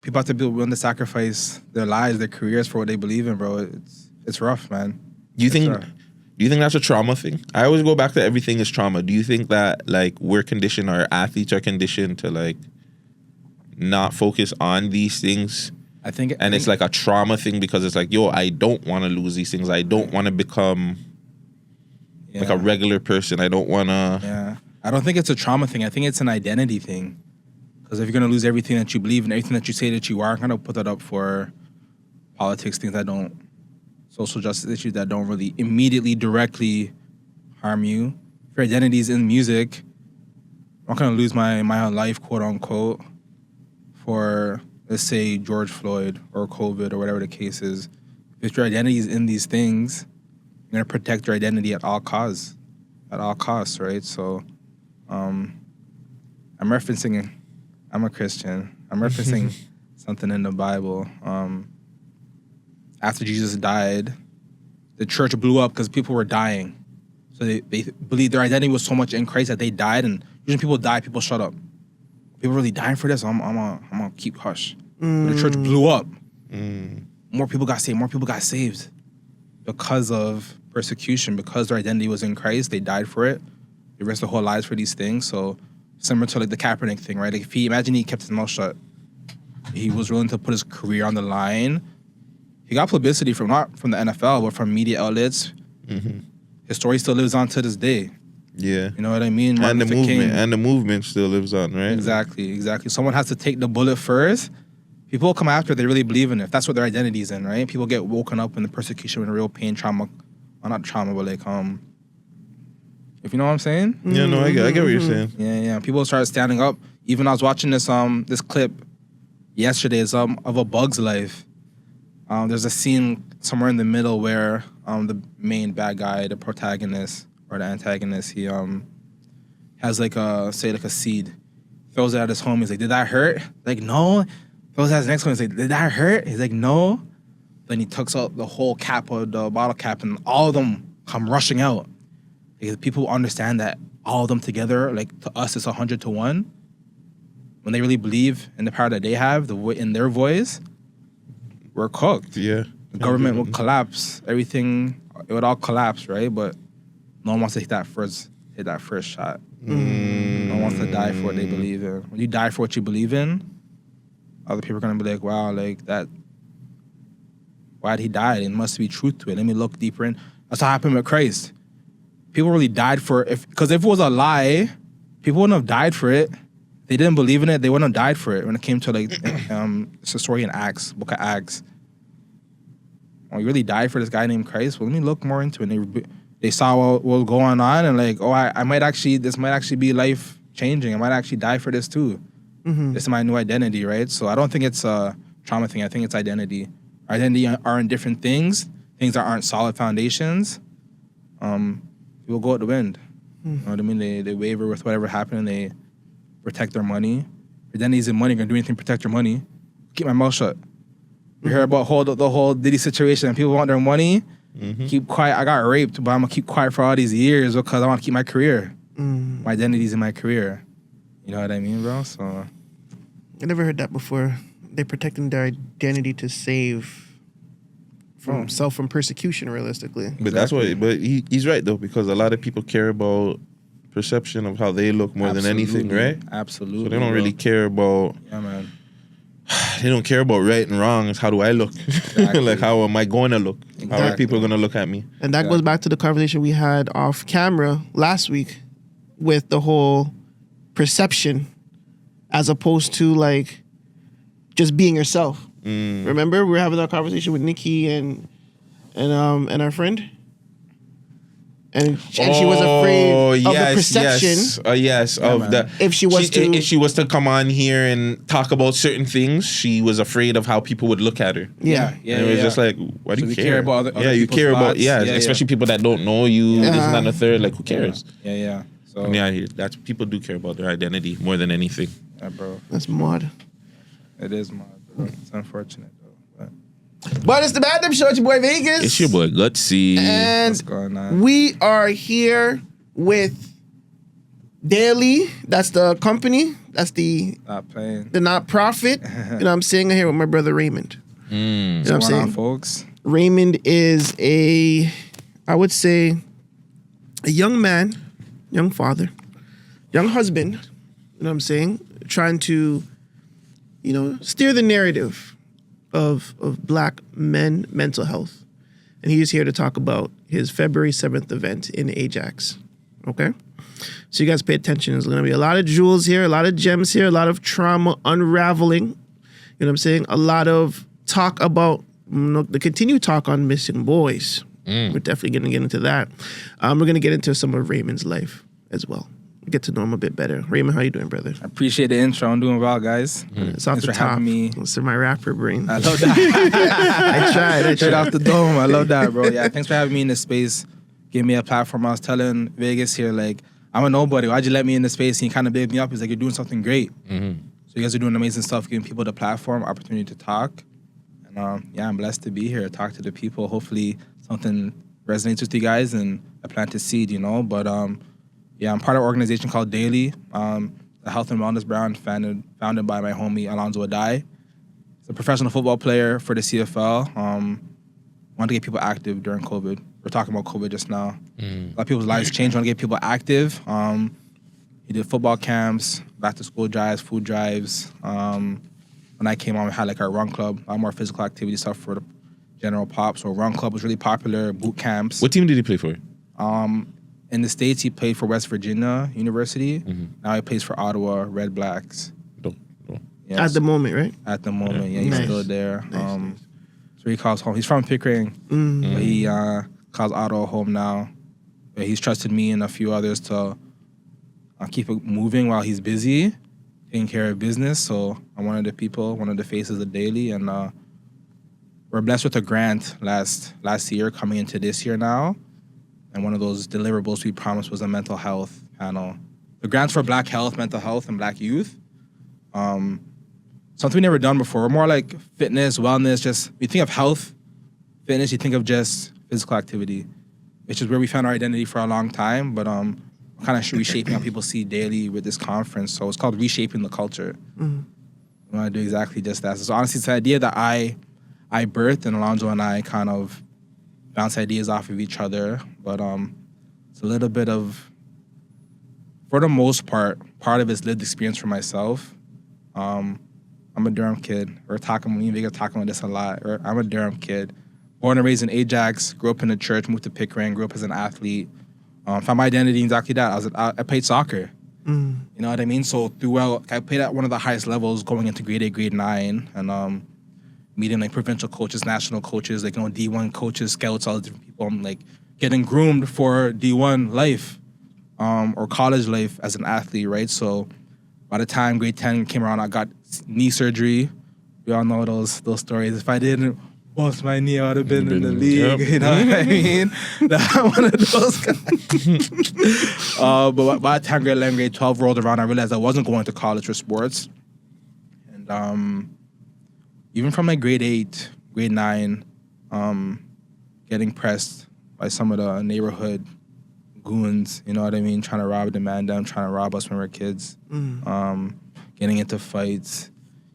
people have to be willing to sacrifice their lives, their careers for what they believe in, bro. It's rough, man. Do you think that's a trauma thing? I always go back to everything is trauma. Do you think that like we're conditioned, or athletes are conditioned to like not focus on these things? I think it's like a trauma thing because it's like, yo, I don't want to lose these things. I don't want to become like a regular person. I don't want to. Yeah. I don't think it's a trauma thing. I think it's an identity thing. Because if you're going to lose everything that you believe in, everything that you say that you are, I'm going to put that up for politics, things that don't, social justice issues that don't really immediately, directly harm you. If your identity is in music, I'm not going to lose my life, quote unquote, for, let's say, George Floyd or COVID or whatever the case is. If your identity is in these things, you're going to protect your identity at all costs, right? So I'm a Christian. I'm referencing something in the Bible. After Jesus died, the church blew up because people were dying. So they believed their identity was so much in Christ that they died. And usually people die, people shut up. People really dying for this. I'm gonna keep hush. But the church blew up. More people got saved because of persecution, because their identity was in Christ. They died for it. They risked their whole lives for these things. So similar to like the Kaepernick thing, right? Like if he kept his mouth shut, he was willing to put his career on the line. He got publicity not from the NFL, but from media outlets. His story still lives on to this day. Yeah, you know what I mean. And the movement still lives on, right? Exactly. Someone has to take the bullet first. People will come after if they really believe in it. If that's what their identity is in, right? People get woken up in the persecution with real pain, trauma. Well, not trauma, but like if you know what I'm saying? Yeah, no, I get what you're saying. Yeah. People started standing up. Even I was watching this clip yesterday of A Bug's Life. There's a scene somewhere in the middle where the main bad guy, the protagonist or the antagonist, he has like a seed, throws it at his homies. Like, did that hurt? Like, no. Throws it at his next one. He's like, did that hurt? He's like, no. Then he tucks out the whole cap of the bottle cap, and all of them come rushing out. Because people understand that all of them together, like to us, it's 100 to 1. When they really believe in the power that they have, in their voice, we're cooked. Yeah. The government will collapse. Everything, it would all collapse, right? But no one wants to hit that first shot. No one wants to die for what they believe in. When you die for what you believe in, other people are going to be like, wow, like that, why'd he die? There must be truth to it. Let me look deeper in. That's what happened with Christ. People really died for it. Because if it was a lie, people wouldn't have died for it. If they didn't believe in it, they wouldn't have died for it. When it came to like, it's a story in Acts, book of Acts. When we really died for this guy named Christ, well, let me look more into it. And they saw what was going on and like, oh, this might actually be life changing. I might actually die for this too. This is my new identity, right? So I don't think it's a trauma thing. I think it's identity. Our identity are in different things that aren't solid foundations. People go out the wind. You know what I mean? They waver with whatever happened and they protect their money. Identity's in money. You're gonna do anything to protect your money. Keep my mouth shut. We heard about the whole Diddy situation and people want their money. Keep quiet. I got raped, but I'm gonna keep quiet for all these years because I want to keep my career. My identity's in my career. You know what I mean, bro? So I never heard that before. They're protecting their identity to save from persecution, realistically. But that's why. But he's right though, because a lot of people care about perception of how they look more than anything, right? Absolutely. So they don't really care about. Yeah, man. They don't care about right and wrong. It's how do I look? Exactly. Like, how am I going to look? Exactly. How are people going to look at me? And that goes back to the conversation we had off camera last week with the whole perception as opposed to like just being yourself. Remember, we were having that conversation with Nikki and our friend? And she was afraid of the perception. If she was to come on here and talk about certain things, she was afraid of how people would look at her. Yeah. And it was just like, why do you care? About other you care about especially people that don't know you. This and that and the third. Like, who cares? Yeah. So that's people do care about their identity more than anything. Yeah, bro. That's mod. It is mod, bro. It's unfortunate. But it's the Man Dem Show. It's your boy Vagez. It's your boy Guttzy. And what's going on? We are here with Daily. That's the company. That's the Not playing. not-profit. You know what I'm saying? I'm here with my brother Raymond. You know what I'm What's going on, saying? folks? Raymond is I would say, a young man, young father, young husband, you know what I'm saying? Trying to, steer the narrative of black men mental health. And he is here to talk about his February 7th event in Ajax. Okay? So you guys pay attention. There's going to be a lot of jewels here, a lot of gems here, a lot of trauma unraveling. You know what I'm saying? A lot of talk about, the continued talk on missing boys. We're definitely going to get into that. We're going to get into some of Raymond's life as well. Get to know him a bit better. Raymond, how you doing, brother? I appreciate the intro. I'm doing well, guys. It's off Thanks the for top. having me. It's my rapper brain. I love that. I tried. Straight off the dome. I love that, bro. Yeah, thanks for having me in this space. Give me a platform. I was telling Vagez here, like, I'm a nobody. Why'd you let me in this space? And he kind of bigged me up. He's like, you're doing something great. So you guys are doing amazing stuff, giving people the platform, opportunity to talk. And I'm blessed to be here, talk to the people. Hopefully something resonates with you guys and I plant a seed, But I'm part of an organization called Daily, the health and wellness brand founded by my homie Alonzo Adai. He's a professional football player for the CFL. Wanted to get people active during COVID. We're talking about COVID just now. A lot of people's lives changed. Want to get people active. He did football camps, back to school drives, food drives. When I came on, we had like our run club, a lot more physical activity stuff for the general pop. So run club was really popular, boot camps. What team did he play for? In the States, he played for West Virginia University. Now he plays for Ottawa Red Blacks. Dope. Yes. At the moment, right? At the moment, yeah, he's Nice. still there. Nice. So he calls home. He's from Pickering, but he calls Ottawa home now. But he's trusted me and a few others to keep it moving while he's busy, taking care of business. So I'm one of the faces of Daily, and we're blessed with a grant last year coming into this year now. And one of those deliverables we promised was a mental health panel. The grants for Black health, mental health, and Black youth. Something we never done before. We're more like fitness, wellness, just, you think of health, fitness, you think of just physical activity, which is where we found our identity for a long time, but we're kind of reshaping how people see Daily with this conference. So it's called Reshaping the Culture. We want to do exactly just that. So honestly, it's an idea that I birthed, and Alonzo and I kind of bounce ideas off of each other, but it's a little bit of, for the most part of it's lived experience for myself. I'm a Durham kid. Me and Vagez are talking about this a lot. I'm a Durham kid. Born and raised in Ajax, grew up in the church, moved to Pickering, grew up as an athlete. Found my identity in exactly that. I played soccer. You know what I mean? So throughout, I played at one of the highest levels going into grade 8, grade 9, and meeting like provincial coaches, national coaches, like, D1 coaches, scouts, all the different people. I'm like getting groomed for D1 life or college life as an athlete, right? So by the time grade 10 came around, I got knee surgery. We all know those stories. If I didn't bust my knee, I would have been in the league. Yep. You know what I mean? I'm one of those guys. But by the time grade 11, grade 12 rolled around, I realized I wasn't going to college for sports. And even from like grade 8, grade 9, getting pressed by some of the neighborhood goons, you know what I mean? Trying to rob the Man Dem, trying to rob us when we were kids. Getting into fights.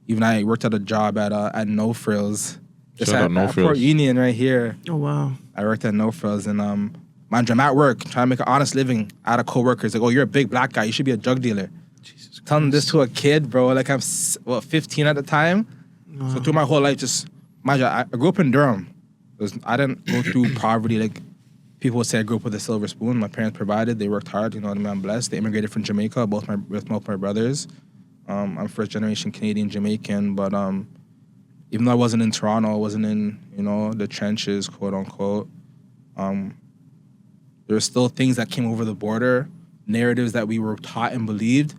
Even I worked at a job at No Frills. Just Shout out No at Frills. Port Union right here. Oh, wow. I worked at No Frills, and mind you, I'm at work trying to make an honest living out of coworkers. Like, oh, you're a big black guy. You should be a drug dealer. Jesus Christ. Telling this to a kid, bro. Like, I'm 15 at the time. So through my whole life, just mind you, I grew up in Durham. I didn't go through poverty like people would say. I grew up with a silver spoon. My parents provided. They worked hard. You know what I mean? I'm blessed. They immigrated from Jamaica. Both my brothers. I'm first generation Canadian Jamaican, but even though I wasn't in Toronto, I wasn't in the trenches, quote unquote. There were still things that came over the border, narratives that we were taught and believed.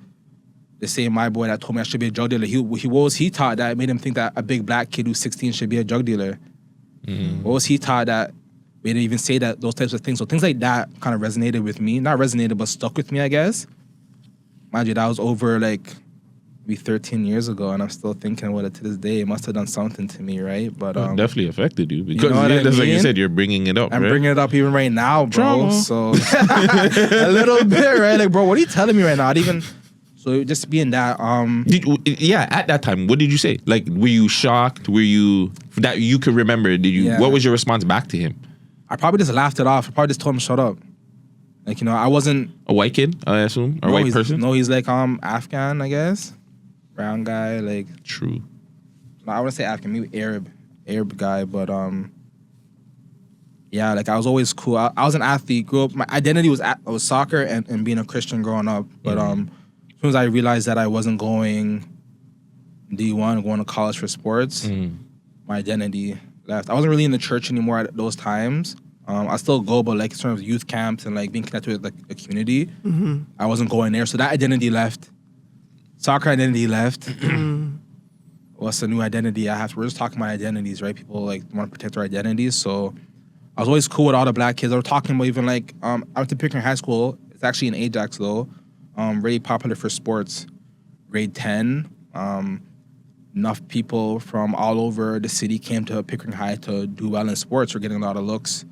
The same my boy that told me I should be a drug dealer. What was he taught that made him think that a big black kid who's 16 should be a drug dealer? What was he taught that made him even say that, those types of things? So things like that kind of resonated with me. Not resonated, but stuck with me, I guess. Mind you, that was over like maybe 13 years ago, and I'm still thinking about it to this day. It must have done something to me, right? But definitely affected you because you know what I that's like you mean? said, you're bringing it up. I'm right? bringing it up even right now, bro. Trauma. So a little bit, right? Like, bro, what are you telling me right now? So just being that, At that time, what did you say? Like, were you shocked? Were you that you could remember? Did you? Yeah. What was your response back to him? I probably just laughed it off. I probably just told him shut up. Like, I wasn't A white kid, I assume, or white person. No, he's like Afghan, I guess, brown guy. Like, True. I wouldn't say Afghan, maybe Arab guy, but yeah, like I was always cool. I was an athlete. Grew up. My identity was soccer and being a Christian growing up. But as soon as I realized that I wasn't going D1, going to college for sports, my identity left. I wasn't really in the church anymore at those times. I still go, but like in terms of youth camps and like being connected with like a community, I wasn't going there. So that identity left. Soccer identity left. What's the new identity I have? We're just talking about identities, right? People like want to protect their identities. So I was always cool with all the black kids. I was talking about even like I went to Pickering High School. It's actually in Ajax though. Really popular for sports. Grade 10. Enough people from all over the city came to Pickering High to do well in sports. We're getting a lot of looks.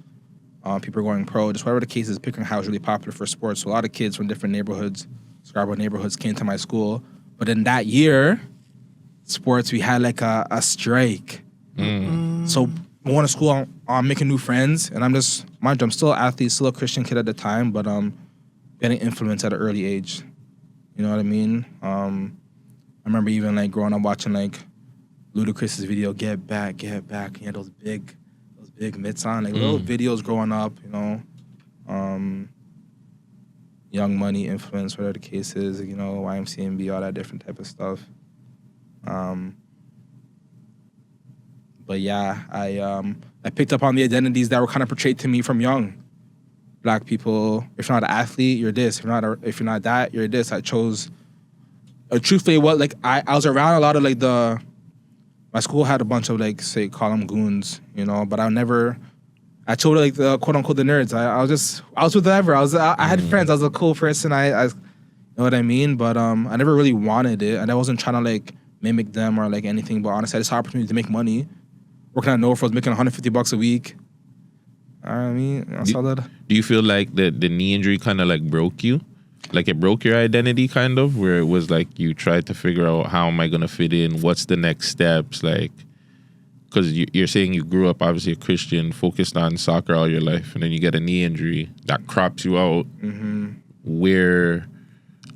People are going pro. Just whatever the case is, Pickering High was really popular for sports. So a lot of kids from different neighborhoods, Scarborough neighborhoods, came to my school. But in that year, sports, we had like a strike. So going to school, I'm making new friends, and I'm still an athlete, still a Christian kid at the time, but getting influenced at an early age. You know what I mean? I remember even like growing up watching like Ludacris's video, Get Back. He had those big mitts on, like little videos growing up, Young Money influence, whatever the case is, YMCMB, all that different type of stuff. But yeah, I picked up on the identities that were kind of portrayed to me from young. Black people, if you're not an athlete, you're this. If you're not that, you're this. I chose. Truthfully, I was around a lot of like my school had a bunch of like, say, call them goons, but I chose like the quote unquote the nerds. I was with whatever. I had friends. I was a cool person. I you know what I mean? But I never really wanted it, and I wasn't trying to like mimic them or like anything. But honestly, I just had opportunity to make money. Working at North, I was making $150 a week. I mean, I saw that. Do you feel like the knee injury kind of like broke you? Like it broke your identity kind of, where it was like you tried to figure out how am I going to fit in? What's the next steps? Like, because you're saying you grew up obviously a Christian, focused on soccer all your life, and then you get a knee injury that crops you out. Where,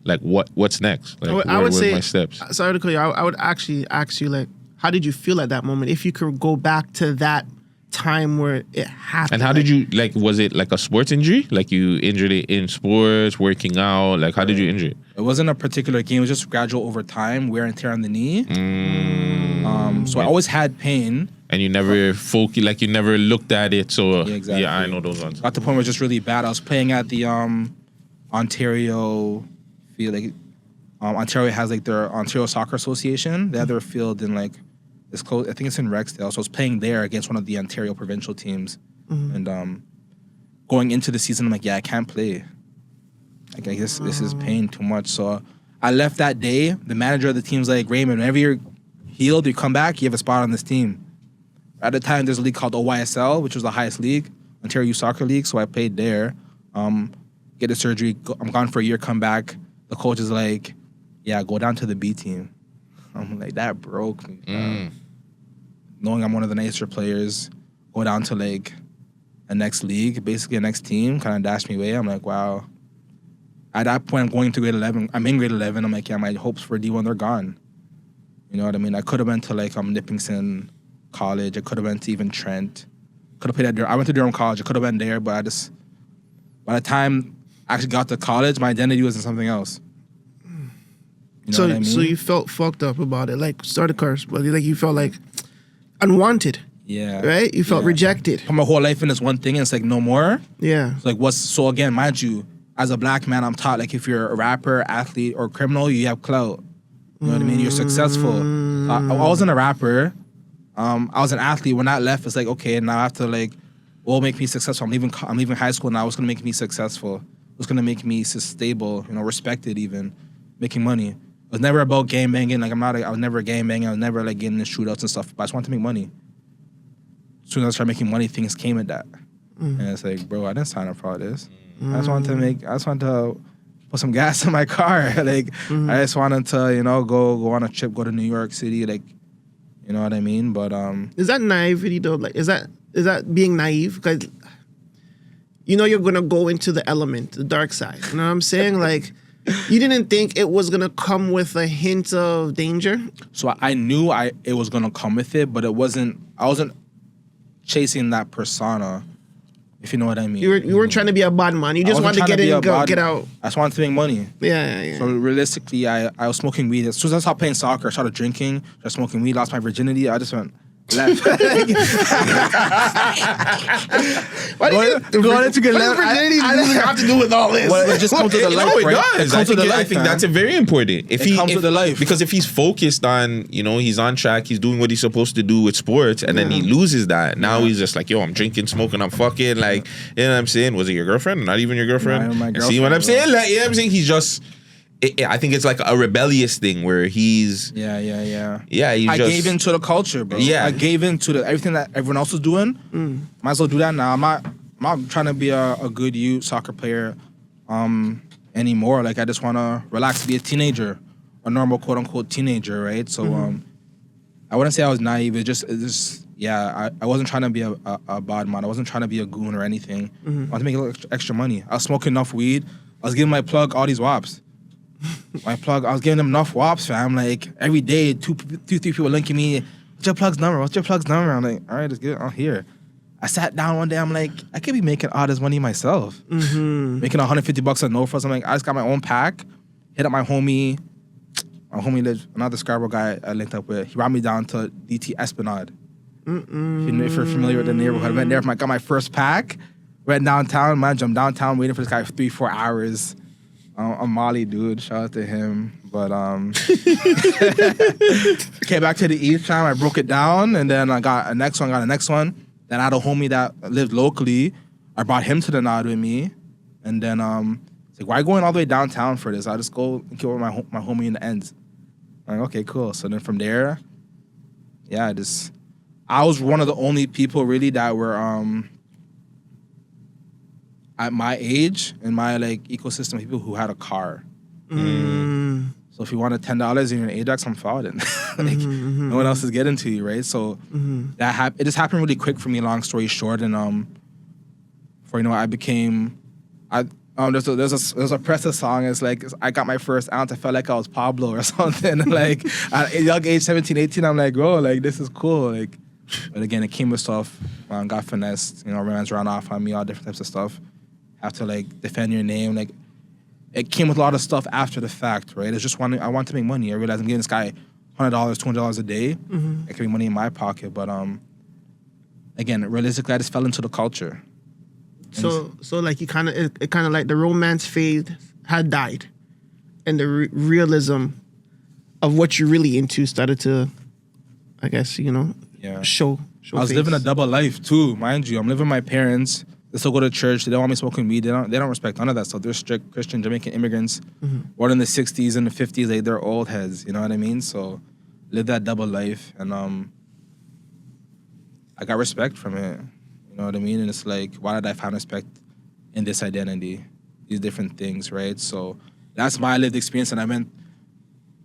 like, what's next? Like, I would say, my steps? Sorry to call you. I would actually ask you, like, how did you feel at that moment? If you could go back to that time where it happened. And how did you, like, was it like a sports injury? Like you injured it in sports, working out? Like, how did you injure it? It wasn't a particular game. It was just gradual over time, wear and tear on the knee. So I always had pain. And you never you never looked at it. So, yeah, exactly. Yeah, I know those ones. At the point where it was just really bad. I was playing at the Ontario field. Like, Ontario has, like, their Ontario Soccer Association. They have their field in, like, it's close. I think it's in Rexdale. So I was playing there against one of the Ontario provincial teams. And going into the season, I'm like, yeah, I can't play. Like, I guess this is pain too much. So I left that day. The manager of the team's like, Raymond, whenever you're healed, you come back, you have a spot on this team. At the time, there's a league called OYSL, which was the highest league, Ontario Youth Soccer League. So I played there. Get a surgery. I'm gone for a year, come back. The coach is like, yeah, go down to the B team. I'm like, that broke me. Knowing I'm one of the nicer players, go down to like a next league, basically a next team, kind of dashed me away. I'm like, wow. At that point, I'm going to grade 11. I'm in grade 11. I'm like, yeah, my hopes for D1, they're gone. You know what I mean? I could have went to like Nipissing College. I could have went to even Trent. Could have played at Durham. I went to Durham College. I could have been there, but by the time I actually got to college, my identity was in something else. You know what I mean? So you felt fucked up about it, like start a curse, but like you felt like unwanted. Yeah. Right? You felt rejected. Put my whole life in this one thing, and it's like no more. Yeah. It's like so again, mind you, as a black man, I'm taught like if you're a rapper, athlete, or criminal, you have clout. You know what I mean? You're successful. I wasn't a rapper. I was an athlete. When I left, it's like, okay, now I have to like, what will make me successful? I'm leaving high school now. What's gonna make me successful? What's gonna make me stable? Respected even, making money. It was never about gang banging. Like I was never gang banging. I was never like getting in shootouts and stuff. But I just wanted to make money. As soon as I started making money, things came at that. And it's like, bro, I didn't sign up for all this. I just wanted to put some gas in my car. Like, I just wanted to, you know, go on a trip, go to New York City, like, you know what I mean? But is that naivety though? Like, is that being naive? Because you know you're gonna go into the element, the dark side. You know what I'm saying? Like, you didn't think it was gonna come with a hint of danger. So I knew it was gonna come with it, but I wasn't chasing that persona, if you know what I mean. You weren't trying to be a bad man. You just wanted to get in and get out. I just wanted to make money. Yeah. So realistically, I was smoking weed. As soon as I stopped playing soccer, I started drinking, started smoking weed, lost my virginity. I just went left. Why did you going into get left? Virginity have to do with all this? Well, it just comes to the life. No, it right? does. It comes to the life, I think man. that's a very important. If it comes with the life. Because if he's focused on, you know, he's on track, he's doing what he's supposed to do with sports, and then he loses that. Now he's just like, yo, I'm drinking, smoking, I'm fucking, like, you know what I'm saying? Was it your girlfriend? Not even your girlfriend? My girlfriend. See what I'm saying? Like, you know what I'm saying? He's just, I think it's like a rebellious thing where he's... Yeah. I gave into the culture, bro. Yeah. I gave into everything that everyone else was doing. Might as well do that now. I'm not trying to be a good youth soccer player anymore. Like, I just want to relax, be a teenager, a normal quote unquote teenager, right? So I wouldn't say I was naive. It's just I wasn't trying to be a bad man. I wasn't trying to be a goon or anything. I wanted to make a little extra money. I was smoking enough weed. I was giving my plug all these wops. I was giving them enough wops, fam. Like, every day, two, three people linking me. What's your plug's number? I'm like, all right, let's get it on here. I sat down one day. I'm like, I could be making all this money myself. Making $150 a no for something. I just got my own pack. Hit up my homie. My homie lives, another Scarborough guy I linked up with. He brought me down to DT Esplanade. If you're familiar with the neighborhood, I went there. Got my first pack. Went downtown. Man, jumped downtown, waiting for this guy for 3-4 hours. I'm Molly, dude. Shout out to him. But came back to the East time. I broke it down, and then I got a next one. Then I had a homie that lived locally. I brought him to the Nod with me, and then it's like, why going all the way downtown for this? I just go and kill with my homie in the ends. I'm like, okay, cool. So then from there, I was one of the only people really that were at my age in my like ecosystem of people who had a car. So if you wanted $10 and you're an Ajax, I'm following. Like, no one else is getting to you, right? So it just happened really quick for me. Long story short, and I became there's a Pressa song. It's like, I got my first ounce. I felt like I was Pablo or something. Like, at a young age, 17, 18, I'm like, bro, like, this is cool. Like, but again, it came with stuff. Got finessed. Romance ran off on me, all different types of stuff. Have to like defend your name. Like, it came with a lot of stuff after the fact, right? It's just I want to make money. I realized I'm giving this guy $100, $200 a day. I can make money in my pocket, but again, realistically, I just fell into the culture. So like it kind of like the romance phase had died, and the realism of what you're really into started to, I guess, show. I was living a double life too, mind you. I'm living with my parents. They still go to church. They don't want me smoking weed. They don't respect none of that stuff. They're strict Christian Jamaican immigrants. Born in the 60s and the 50s. Like, they're old heads. You know what I mean? So live that double life, and I got respect from it. You know what I mean? And it's like, why did I find respect in this identity? These different things, right? So that's my lived experience. And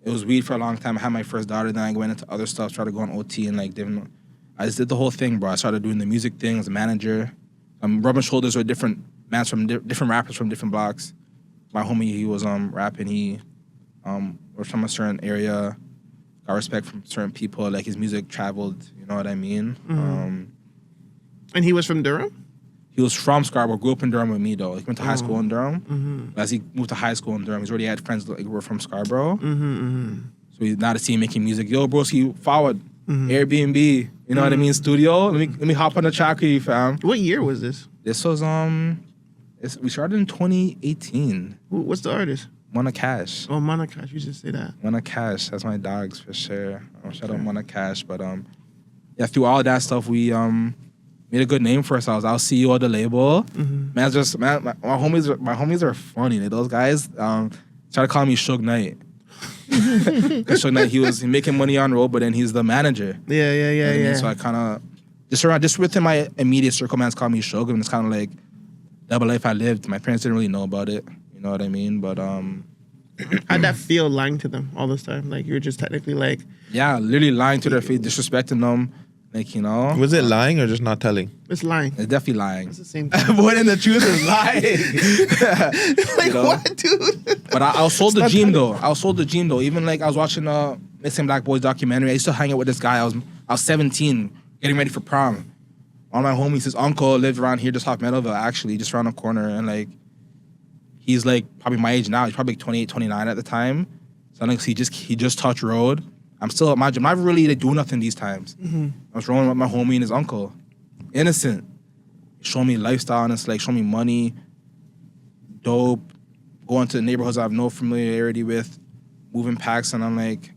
it was weed for a long time. I had my first daughter. Then I went into other stuff, started going OT and like different. I just did the whole thing, bro. I started doing the music thing as a manager. Rubbing shoulders with different mans from different rappers from different blocks. My homie, he was rapping. He was from a certain area. Got respect from certain people. Like, his music traveled. You know what I mean? And he was from Durham? He was from Scarborough. Grew up in Durham with me, though. He went to high school in Durham. As he moved to high school in Durham, he's already had friends that were from Scarborough. So he's now to see him making music. Yo, broski, forward. Airbnb. You know what I mean? Studio. Let me hop on the track with you, fam. What year was this? This was we started in 2018. What's the artist? Mona Cash. Oh, Mona Cash. You should say that. Mona Cash. That's my dogs for sure. Shout out Mona Cash. But through all that stuff, we made a good name for ourselves. I was CEO of the label. My homies are funny. Like, those guys try to call me Suge Knight. Because Suge Knight, he making money on road, but then he's the manager. Yeah. So I kind of just within my immediate circle, man's call me Suge, and it's kind of like double life I lived. My parents didn't really know about it. know what I mean? But How'd that feel lying to them all this time? Like, you're just technically like, yeah, literally lying to their face, disrespecting them. Like, you know, Was it lying or just not telling? it's lying. it's definitely lying. It's the same thing. Avoiding the truth is lying. Like, You know? what, dude? But I was sold the not dream though. I was sold the dream though. Even like I was watching Missing Black Boys documentary. I used to hang out with this guy. I was 17, getting ready for prom. One of my homies, his uncle lived around here, just off Meadowville, actually, just around the corner. And like, he's like probably my age now. He's probably like 28, 29 at the time. So like, he just touched road. I'm not really like, doing nothing these times. I was rolling with my homie and his uncle. Innocent. Showing me lifestyle and it's like, showing me money, dope, going to neighborhoods I have no familiarity with, moving packs, and I'm like,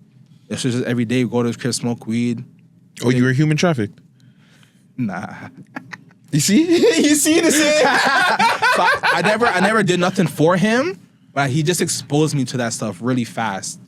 it's just every day go to his crib, smoke weed. Oh, you were human trafficked? Nah. You see? You see the same? So I never did nothing for him, but he just exposed me to that stuff really fast.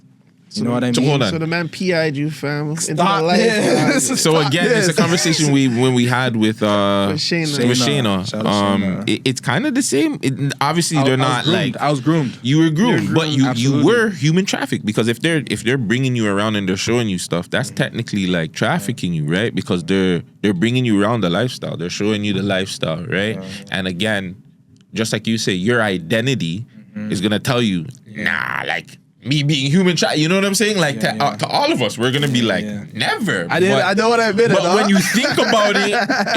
You know what I mean? So hold on. So the man PI'd you, fam. Into Stop the life, this. So again, it's a conversation we had with Shayna. Shayna. Shout out Shayna. It's kind of the same. Obviously, they're not like I was groomed. you were groomed, but you absolutely. were human trafficked because if they're bringing you around and they're showing you stuff, that's technically like trafficking you, right? Because they're bringing you around the lifestyle, they're showing you the lifestyle, right? And again, just like you say, your identity is gonna tell you, nah, like. Me being human, you know what I'm saying? Like to all of us, we're gonna be like, never. I know what I meant. But when you think about it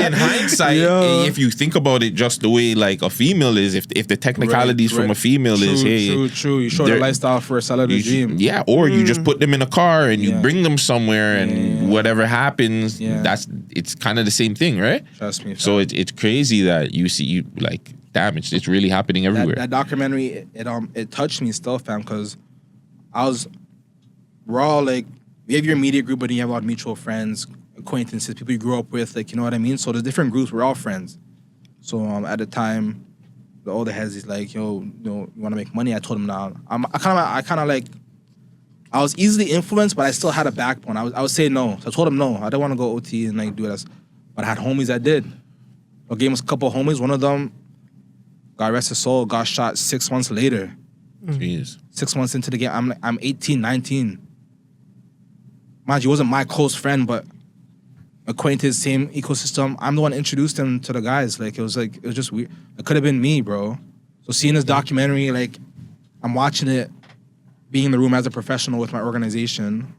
in hindsight, Yo. if you think about it just the way like a female is, if the technicalities from a female is, hey, true. You show the lifestyle for a celebrity dream. yeah, or you just put them in a car and you bring them somewhere and whatever happens, it's kind of the same thing, right? Trust me. So it's crazy that you see you like, damn, it's really happening everywhere. That documentary, it touched me still, fam, because we're all like, we have your immediate group, but then you have a lot of mutual friends, acquaintances, people you grew up with, like, you know what I mean? So the different groups, we're all friends. So at the time, the older heads, he's like, yo, you want to make money? I told him, nah. I was easily influenced, but I still had a backbone. I would say no. So I told him no. I don't want to go OT and like do it. But I had homies that did. I gave us a couple of homies. One of them, God rest his soul, got shot 6 months later. Jeez. 6 months into the game, I'm 18, 19. Mind you, he wasn't my close friend, but acquainted, same ecosystem. I'm the one that introduced him to the guys. Like, it was just weird. It could have been me, bro. So seeing this documentary, like, I'm watching it, being in the room as a professional with my organization.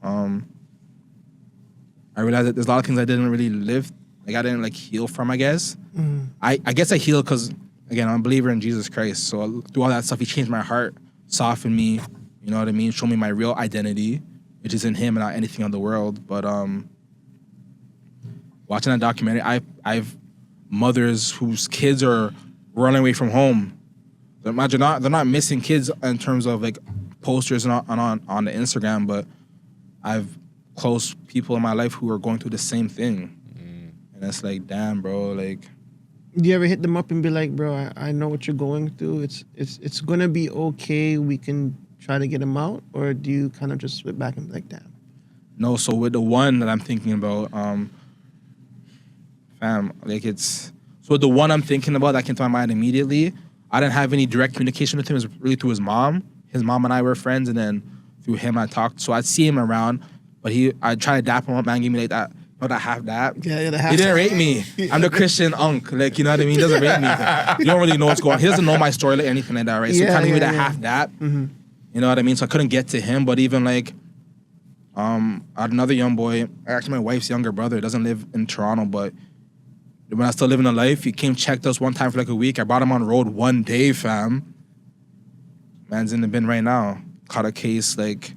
I realized that there's a lot of things I didn't really live, like I didn't like heal from, I guess. I guess I healed because, again, I'm a believer in Jesus Christ. So through all that stuff, he changed my heart, softened me, you know what I mean? Showed me my real identity, which is in him and not anything in the world. But watching that documentary, I've mothers whose kids are running away from home. Imagine they're not missing kids in terms of like posters and on the Instagram, but I've close people in my life who are going through the same thing. And it's like, damn, bro, like. Do you ever hit them up and be like, bro, I know what you're going through. It's gonna be okay. We can try to get him out, or do you kind of just sit back and be like, damn? No, so with the one that I'm thinking about, fam, like it's so the one I'm thinking about that came to my mind immediately. I didn't have any direct communication with him. It was really through his mom. His mom and I were friends, and then through him I talked. So I'd see him around, but I tried to dap him up, man, give me like that. That half dap. Yeah, the half. He didn't rate me. I'm the Christian unk. Like, you know what I mean? He doesn't rate me. You don't really know what's going on. He doesn't know my story or anything like that, right? So kind of give me that half dap. You know what I mean? So I couldn't get to him. But even like, I had another young boy, actually my wife's younger brother, doesn't live in Toronto, but when I was still living a life, he came, checked us one time for like a week. I brought him on the road one day, fam. Man's in the bin right now. Caught a case, like.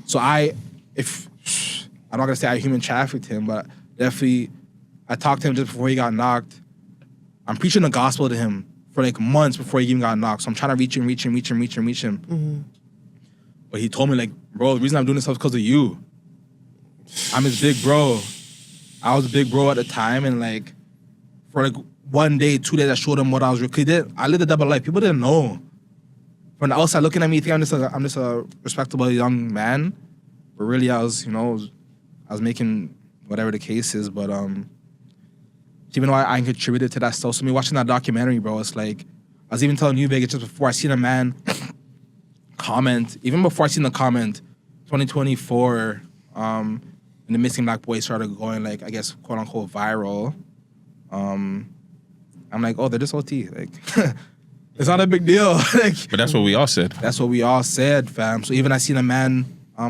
So I'm not gonna say I human trafficked him, but definitely I talked to him just before he got knocked. I'm preaching the gospel to him for like months before he even got knocked. So I'm trying to reach him. But he told me like, bro, the reason I'm doing this stuff is because of you. I'm his big bro. I was a big bro at the time, and like for like 1 day, 2 days, I showed him what I was really. I lived a double life. People didn't know. From the outside looking at me, think I'm just a respectable young man. But really, I was making whatever the case is, but even though I contributed to that stuff, so me watching that documentary, bro, it's like I was even telling you, Vagez, just before I seen a man comment, even before I seen the comment, 2024, and the missing black boy started going, like, I guess, quote unquote, viral. I'm like, oh, they're just OT. Like, it's not a big deal. Like, But that's what we all said. that's what we all said, fam. So even I seen a man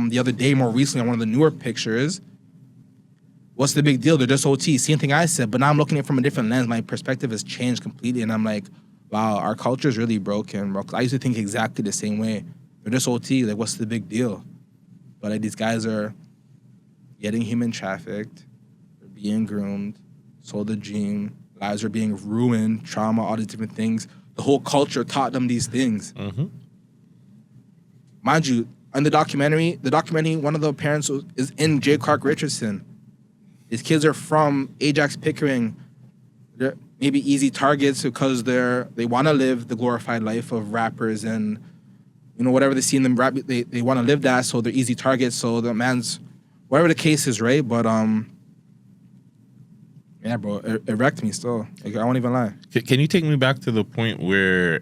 the other day, more recently, on one of the newer pictures. What's the big deal? They're just OT. Same thing I said, but now I'm looking at it from a different lens. My perspective has changed completely, and I'm like, wow, our culture is really broken, bro. 'Cause I used to think exactly the same way. They're just OT. Like, what's the big deal? But like, these guys are getting human trafficked, they're being groomed, sold the dream, lives are being ruined, trauma, all these different things. The whole culture taught them these things. Mm-hmm. Mind you, in the documentary, one of the parents is in J. Clark Richardson. His kids are from Ajax, Pickering. They're maybe easy targets because they want to live the glorified life of rappers and, you know, whatever they see in them rap, they want to live that, so they're easy targets. So the man's, whatever the case is, right? But yeah, bro, it wrecked me still. Like, I won't even lie. Can you take me back to the point where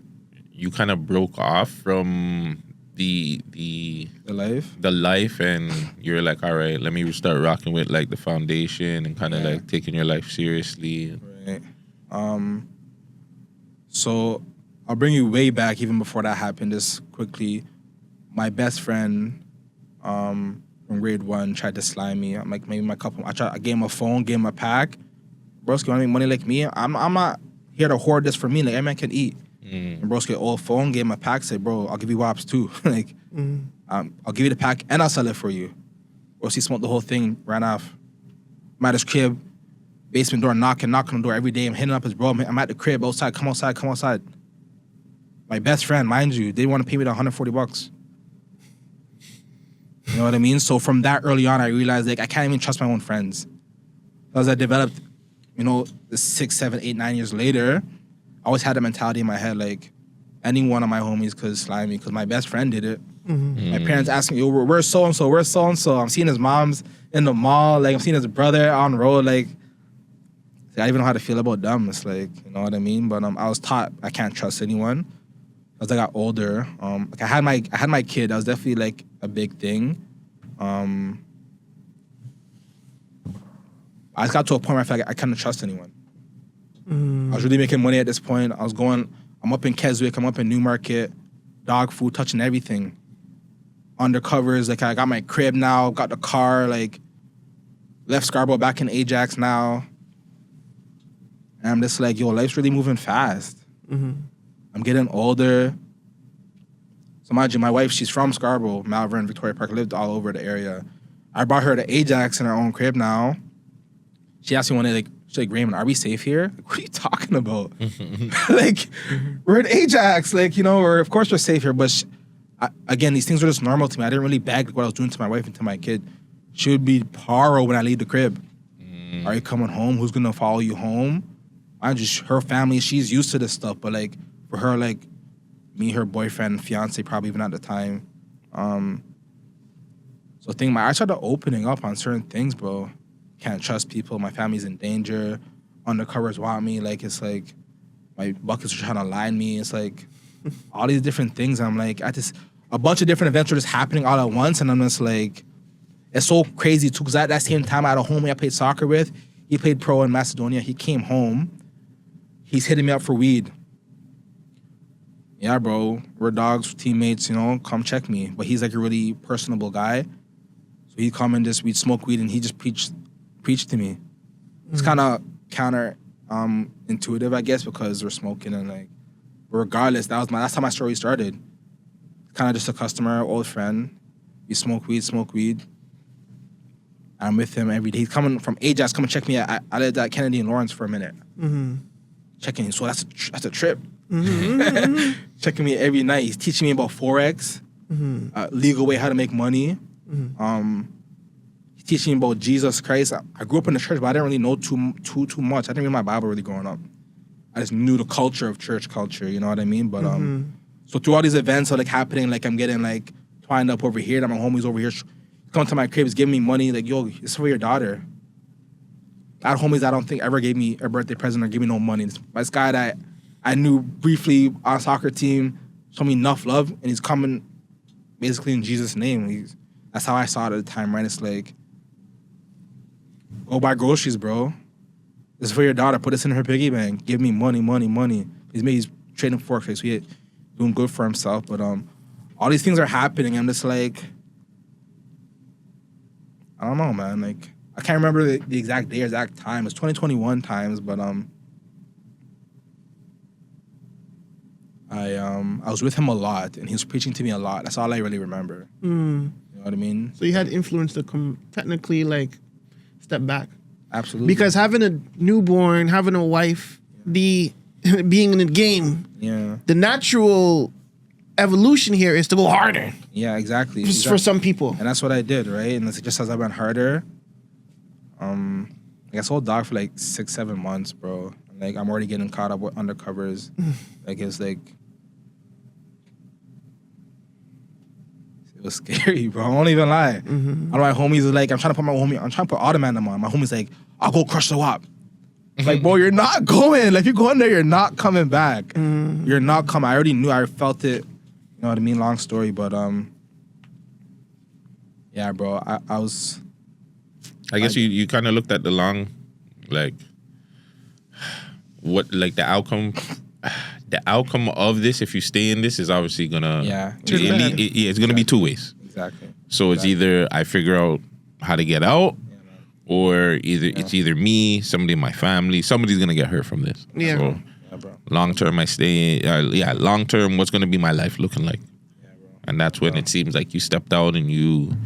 you kind of broke off from the life and you're like, all right, let me start rocking with like the foundation and kind of like taking your life seriously? Right. So I'll bring you way back even before that happened, just quickly. My best friend from grade 1 tried to slime me. I'm like, maybe I gave him a phone, gave him a pack. Broski, want to make money like me? I'm not here to hoard this for me. Like, every man can eat. And Broski, old phone, gave him a pack, said, bro, I'll give you wops too. Like, I'll give you the pack and I'll sell it for you. Broski smoked the whole thing, ran off. I'm at his crib, basement door, knocking on the door every day. I'm hitting up his bro. I'm at the crib, outside, come outside. My best friend, mind you, they want to pay me the $140. You know what I mean? So from that early on, I realized, like, I can't even trust my own friends. As I developed, you know, 6, 7, 8, 9 years later, I always had the mentality in my head, like, any one of my homies could slime me because my best friend did it. My parents asking, yo, where's so-and-so? Where's so-and-so? I'm seeing his mom's in the mall. Like, I'm seeing his brother on the road. Like, I don't even know how to feel about them. It's like, you know what I mean? But I was taught I can't trust anyone. As I got older, like I had my kid. That was definitely like a big thing. I just got to a point where I felt like I couldn't trust anyone. I was really making money at this point. I'm up in Keswick, I'm up in Newmarket, dog food, touching everything. Undercovers, like I got my crib now, got the car, like left Scarborough, back in Ajax now. And I'm just like, yo, life's really moving fast. I'm getting older. So imagine my wife, she's from Scarborough, Malvern, Victoria Park, lived all over the area. I brought her to Ajax in her own crib now. She asked me one day, like, she's like, Raymond, are we safe here? Like, what are you talking about? Like, we're in Ajax. Like, you know, of course we're safe here. But again, these things were just normal to me. I didn't really beg what I was doing to my wife and to my kid. She would be paro when I leave the crib. Are you coming home? Who's going to follow you home? Her family, she's used to this stuff. But, like, for her, like, me, her boyfriend, fiance, probably even at the time. So I started opening up on certain things, bro. Can't trust people. My family's in danger. Undercovers want me. Like, it's like my buckets are trying to line me. It's like all these different things. I'm like, a bunch of different events are just happening all at once. And I'm just like, it's so crazy too. Because at that same time, I had a homie I played soccer with. He played pro in Macedonia. He came home. He's hitting me up for weed. Yeah, bro. We're dogs, teammates, you know, come check me. But he's like a really personable guy. So he'd come and we'd smoke weed and he just preached to me. It's kind of counter intuitive, I guess, because we're smoking and like, regardless, that's how my story started. Kind of just a customer, old friend. We smoke weed. I'm with him every day. He's coming from Ajax, come and check me. I lived at Kennedy and Lawrence for a minute. Checking, so that's a trip. Checking me every night. He's teaching me about Forex, legal way how to make money. He's teaching me about Jesus Christ. I grew up in the church, but I didn't really know too much. I didn't read my Bible really growing up. I just knew the culture of church culture, you know what I mean? But so through all these events are like happening, like I'm getting like twined up over here, that my homies over here come to my crib, is giving me money, like, yo, it's for your daughter. I had homies I don't think ever gave me a birthday present or gave me no money. This guy that I knew briefly on a soccer team, showed me enough love, and he's coming basically in Jesus' name. That's how I saw it at the time, right? It's like, go buy groceries, bro. This is for your daughter. Put this in her piggy bank. Give me money. He's trading forks. So he's doing good for himself. But all these things are happening. I'm just like, I don't know, man. Like, I can't remember the exact day or exact time. It's 2021 times, but I was with him a lot, and he was preaching to me a lot. That's all I really remember. You know what I mean? So you had influence to technically like step back. Absolutely. Because having a newborn, having a wife, being in the game, the natural evolution here is to go harder. Yeah, exactly. For some people. And that's what I did, right? And it's just as I went harder, I sold dog for like 6-7 months, bro. Like, I'm already getting caught up with undercovers. Like, it's like, it was scary, bro. I won't even lie. One of my homies is like, I'm trying to put Automan on. My homie's like, I'll go crush the WAP. Like, bro, you're not going. Like, if you go in there, you're not coming back. You're not coming. I already knew. I felt it. You know what I mean? Long story, but yeah, bro. I was. I guess you kind of looked at the long, like, what, like the outcome. The outcome of this, if you stay in this, is obviously gonna it's gonna be two ways. Exactly. So it's either I figure out how to get out, or it's either me, somebody in my family, somebody's gonna get hurt from this. Yeah. So Bro. long term, I stay. Long term, what's gonna be my life looking like? Yeah, bro. And that's when it seems like you stepped out and you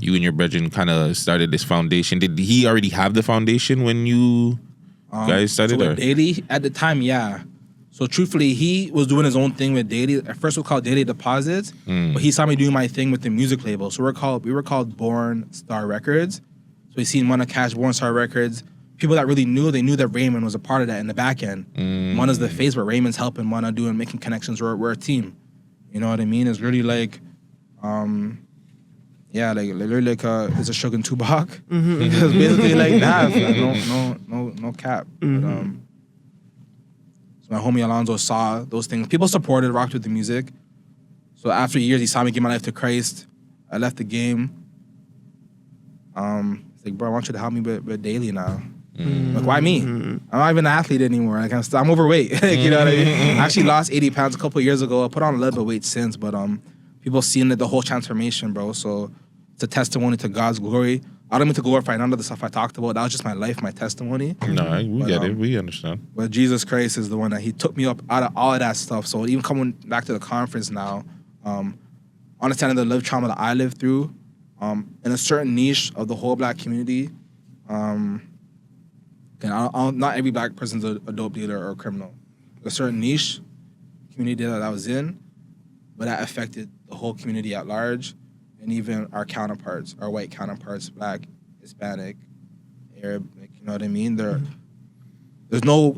and your brethren kind of started this foundation. Did he already have the foundation when you guys started? So with Daily at the time, yeah. So truthfully, he was doing his own thing with Daily. At first, we were called Daily Deposits, but he saw me doing my thing with the music label. So we were called Born Star Records. So we seen Mana Cash, Born Star Records. People that really knew, they knew that Raymond was a part of that in the back end. Mana's the face, but Raymond's helping Mana doing making connections. We're a team. You know what I mean? It's really like, literally like it's a Sugar and Tupac. It's basically like that. No cap. But, my homie Alonzo saw those things. People supported, rocked with the music. So after years, he saw me give my life to Christ. I left the game. He's like, bro, I want you to help me with Daily now. Like, why me? I'm not even an athlete anymore. Like, I'm overweight. Like, you know what I mean? I actually lost 80 pounds a couple of years ago. I put on a little bit of weight since, but people seen the whole transformation, bro. So it's a testimony to God's glory. I don't mean to glorify none of the stuff I talked about. That was just my life, my testimony. No, we get it. We understand. But Jesus Christ is the one that he took me up out of all of that stuff. So even coming back to the conference now, understanding the live trauma that I lived through, in a certain niche of the whole black community, not every black person's a dope dealer or a criminal. A certain niche community that I was in, but that affected the whole community at large. And even our counterparts, our white counterparts, black, Hispanic, Arab, like, you know what I mean? There's no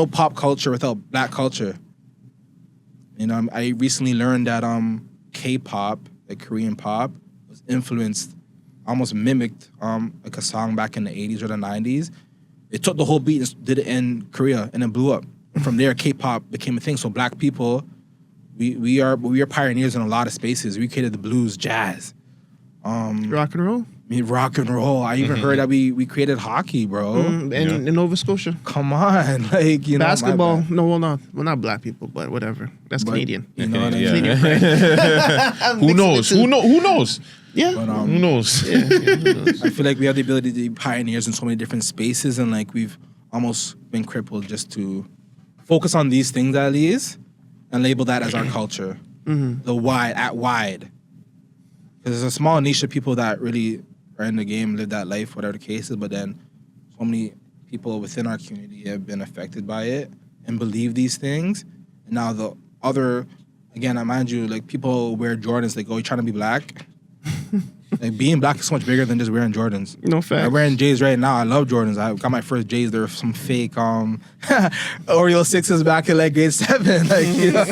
pop culture without black culture. You know, I recently learned that K-pop, like Korean pop, was influenced, almost mimicked like a song back in the 80s or the 90s. It took the whole beat and did it in Korea, and it blew up. And from there, K-pop became a thing. So black people, we are pioneers in a lot of spaces. We created the blues, jazz, rock and roll. Rock and roll. I even heard that we created hockey, bro. In Nova Scotia. Come on, like, you know, basketball. No, well, not black people, but whatever. That's Canadian. You know what I mean? Who knows? Who knows? Yeah. But, who knows? Yeah, who knows? I feel like we have the ability to be pioneers in so many different spaces, and like we've almost been crippled just to focus on these things at least and label that as our culture. The wide. Because there's a small niche of people that really are in the game, live that life, whatever the case is, but then so many people within our community have been affected by it and believe these things. And now the other, again, I mind you, like people wear Jordans, like, oh, you're trying to be black? Like being black is so much bigger than just wearing Jordans. No facts. I'm wearing J's right now. I love Jordans. I got my first J's. They're some fake Oreo 6s back in like grade 7. Like, you know?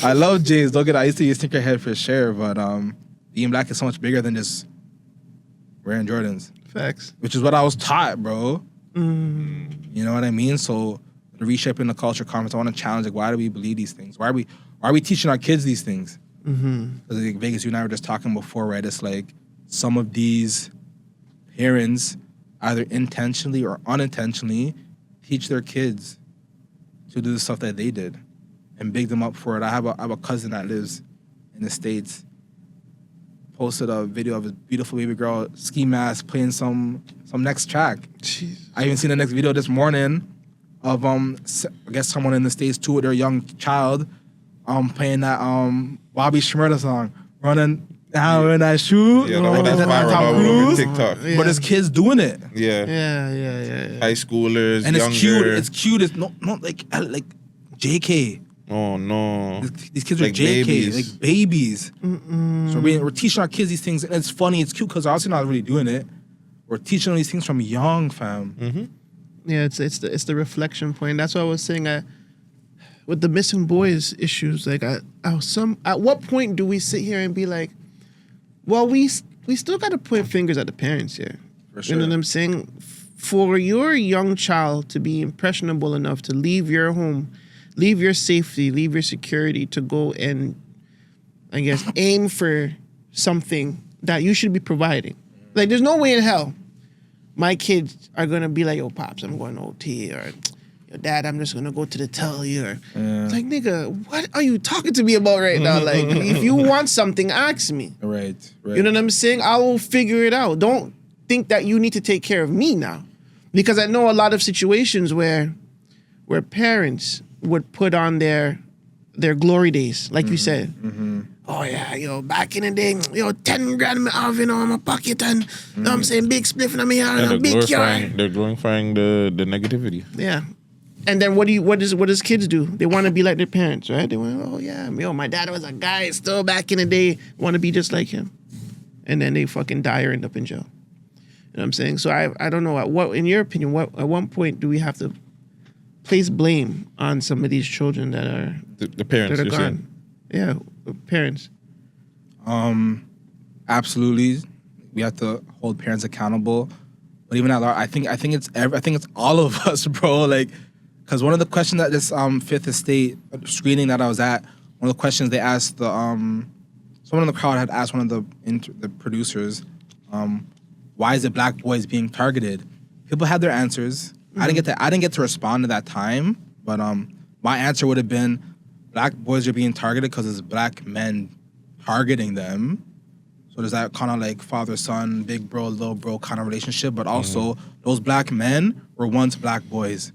I love J's. I used to use sneakerhead for sure, but being black is so much bigger than just wearing Jordans. Facts. Which is what I was taught, bro. You know what I mean? So the Reshaping the Culture conference, I want to challenge, like, why do we believe these things? Why are we teaching our kids these things? Because like Vagez, you and I were just talking before, right? It's like some of these parents, either intentionally or unintentionally, teach their kids to do the stuff that they did and big them up for it. I have a cousin that lives in the States, posted a video of his beautiful baby girl, ski mask, playing some next track. Jeez. I even seen the next video this morning of I guess someone in the States too with their young child playing that Bobby Shmurda song, running down in that shoe. Yeah, that one that's viral Tom all over Cruise. TikTok. Yeah. But his kids doing it. Yeah. Yeah. High schoolers, And younger. it's cute. It's cute. It's not like JK. Oh no. These kids are Like JK, babies. like babies. So we're teaching our kids these things, and it's funny. It's cute because obviously not really doing it. We're teaching them these things from young, fam. Yeah, it's the reflection point. That's what I was saying. With the missing boys issues, like at what point do we sit here and be like, well, we still got to point fingers at the parents here. For sure. You know what I'm saying? For your young child to be impressionable enough to leave your home, leave your safety, leave your security to go and, I guess, aim for something that you should be providing. Like, there's no way in hell my kids are going to be like, yo, Pops, I'm going to OT, or, yo, Dad, I'm just going to go to the telly, or, it's like, nigga, what are you talking to me about right now? Like, if you want something, ask me. Right. You know what I'm saying? I will figure it out. Don't think that you need to take care of me now. Because I know a lot of situations where parents would put on their glory days, like you said. Oh yeah, yo, back in the day, yo, 10 grand me have, in my pocket, and you know what I'm saying, big spliff in my hand, Yeah, and a big car. they're glorifying the negativity. Yeah. And then what does kids do? They want to be like their parents, right? They want, oh yeah, yo, my dad was a guy still back in the day, want to be just like him. And then they fucking die or end up in jail. You know what I'm saying? So I don't know, in your opinion, at one point do we have to place blame on some of these children that are The parents, that are you're gone? saying. Yeah, parents. Absolutely, we have to hold parents accountable. But even at large, I think it's all of us, bro. Like, because one of the questions that this Fifth Estate screening that I was at, one of the questions they asked someone in the crowd had asked one of the producers, why is it black boys being targeted? People had their answers. I didn't get to respond to that time, but my answer would have been, black boys are being targeted because it's black men targeting them. So there's that kind of like father-son, big bro, little bro kind of relationship. But also, those black men were once black boys.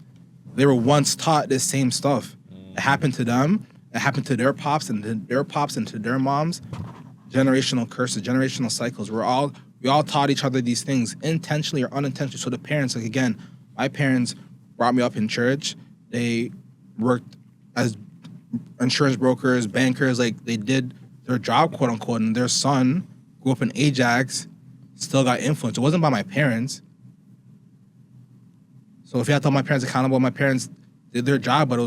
They were once taught this same stuff. It happened to them. It happened to their pops and to their pops and to their moms. Generational curses, generational cycles. We all taught each other these things, intentionally or unintentionally. So the parents, like, again, my parents brought me up in church. They worked as insurance brokers, bankers. Like, they did their job, quote unquote, and their son grew up in Ajax, still got influence. It wasn't by my parents. So if you had to hold my parents accountable, my parents did their job, but it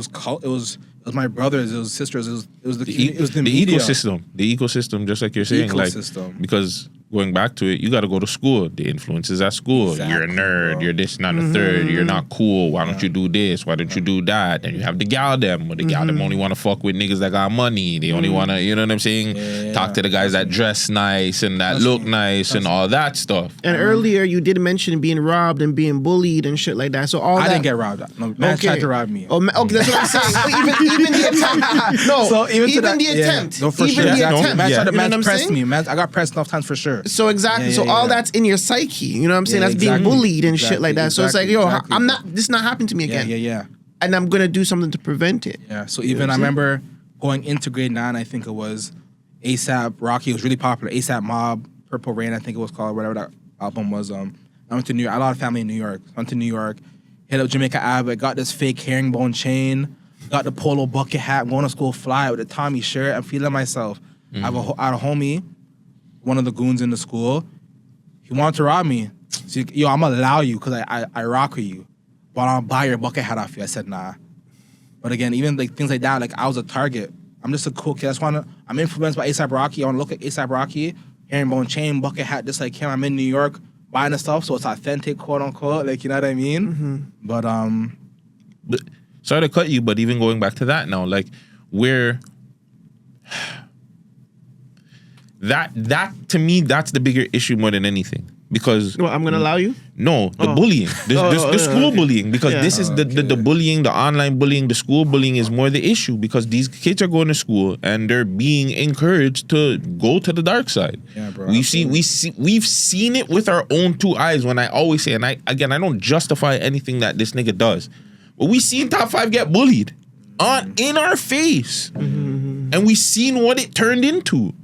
was my brothers, it was sisters, it was the media. The ecosystem, just like you're saying, ecosystem. like, because going back to it, you got to go to school. The influences at school. Exactly, You're a nerd. bro. You're this, not a third. You're not cool. Why don't you do this? Why don't you do that? And you have the gal them, but the gal them only want to fuck with niggas that got money. They only want to, you know what I'm saying? Yeah. Talk to the guys that dress nice and that look nice and all that stuff. And earlier you did mention being robbed and being bullied and shit like that. So all I that, didn't get robbed. No, man tried to rob me. Oh, okay, that's what I'm saying. even the attempt. No, So even to that, the attempt. No, for even sure. the Exactly. attempt. Man tried to You know what I'm press saying? me. Man, I got pressed enough times for sure. So exactly. Yeah, So yeah, all yeah. that's in your psyche. You know what I'm saying? Yeah, That's being exactly. bullied and shit like that. So it's like, yo, Exactly, I'm bro. not. This not happening to me again. Yeah. And I'm gonna do something to prevent it. Yeah. So even I remember going into grade 9, I think it was ASAP Rocky. It was really popular. ASAP Mob, Purple Rain, I think it was called, whatever that album was. I went to New York. I had a lot of family in New York. I went to New York, hit up Jamaica Ave, got this fake herringbone chain, got the polo bucket hat, I'm going to school fly with the Tommy shirt. I'm feeling myself. I had a homie, one of the goons in the school. He wanted to rob me. So, yo, I'm gonna allow you because I rock with you, but I'll buy your bucket hat off you. I said, nah. But again, even like things like that, like I was a target. I'm just a cool kid. I'm influenced by ASAP Rocky. I want to look at ASAP Rocky, herringbone chain, bucket hat, just like him. I'm in New York buying the stuff, so it's authentic, quote unquote. Like, you know what I mean? But sorry to cut you, but even going back to that now, like where that to me, that's the bigger issue more than anything. Because Well, I'm gonna allow you. no, the bullying, the school okay. bullying, because Yeah. this is the bullying, the online bullying, the school bullying is more the issue because these kids are going to school and they're being encouraged to go to the dark side. Yeah, bro, We've seen it with our own two eyes. When I always say, and I don't justify anything that this nigga does, but we seen Top 5 get bullied in our face, and we seen what it turned into.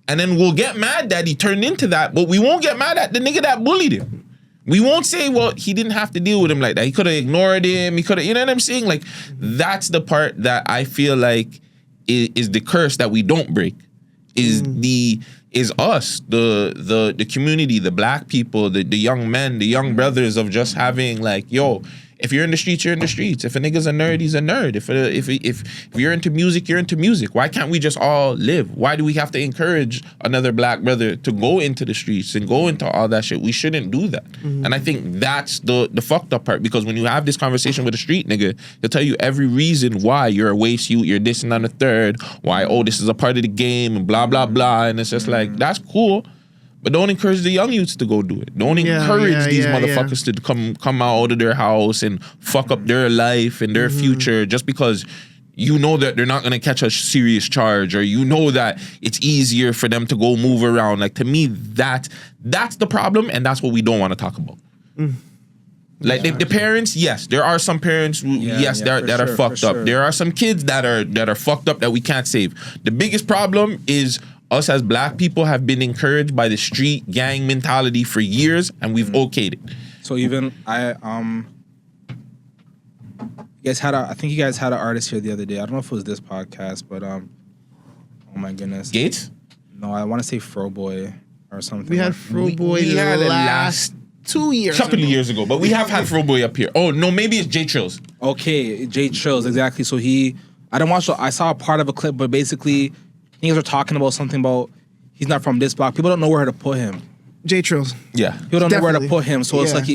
And then we'll get mad that he turned into that, but we won't get mad at the nigga that bullied him. We won't say, well, he didn't have to deal with him like that. He could have ignored him. He could have, you know what I'm saying? Like, that's the part that I feel like is the curse that we don't break. Is us, the community, the black people, the young men, the young brothers of just having like, yo, if you're in the streets, you're in the streets. If a nigga's a nerd, he's a nerd. If you're into music, you're into music. Why can't we just all live? Why do we have to encourage another black brother to go into the streets and go into all that shit? We shouldn't do that. And I think that's the fucked up part, because when you have this conversation with a street nigga, they'll tell you every reason why you're a waste youth, you're this and on the third, why, oh, this is a part of the game and blah, blah, blah. And it's just like, that's cool. But don't encourage the young youths to go do it. Don't encourage these motherfuckers to come out of their house and fuck up their life and their future just because you know that they're not going to catch a serious charge, or you know that it's easier for them to go move around. Like, to me, that's the problem, and that's what we don't want to talk about. Like, the parents, yes, there are some parents who, that are fucked up. There are some kids that are fucked up that we can't save. The biggest problem is us as black people have been encouraged by the street gang mentality for years, and we've okayed it. So even I think you guys had an artist here the other day. I don't know if it was this podcast, but oh my goodness. Gates? No, I want to say Froboy or something. We had Froboy we had the it last 2 years. Couple of years ago, but we have had Froboy up here. Oh no, maybe it's J Trills. Okay, J Trills, exactly. So I saw a part of a clip, but basically things are talking about something about he's not from this block. People don't know where to put him. J Trills. Yeah. People don't know where to put him. So it's like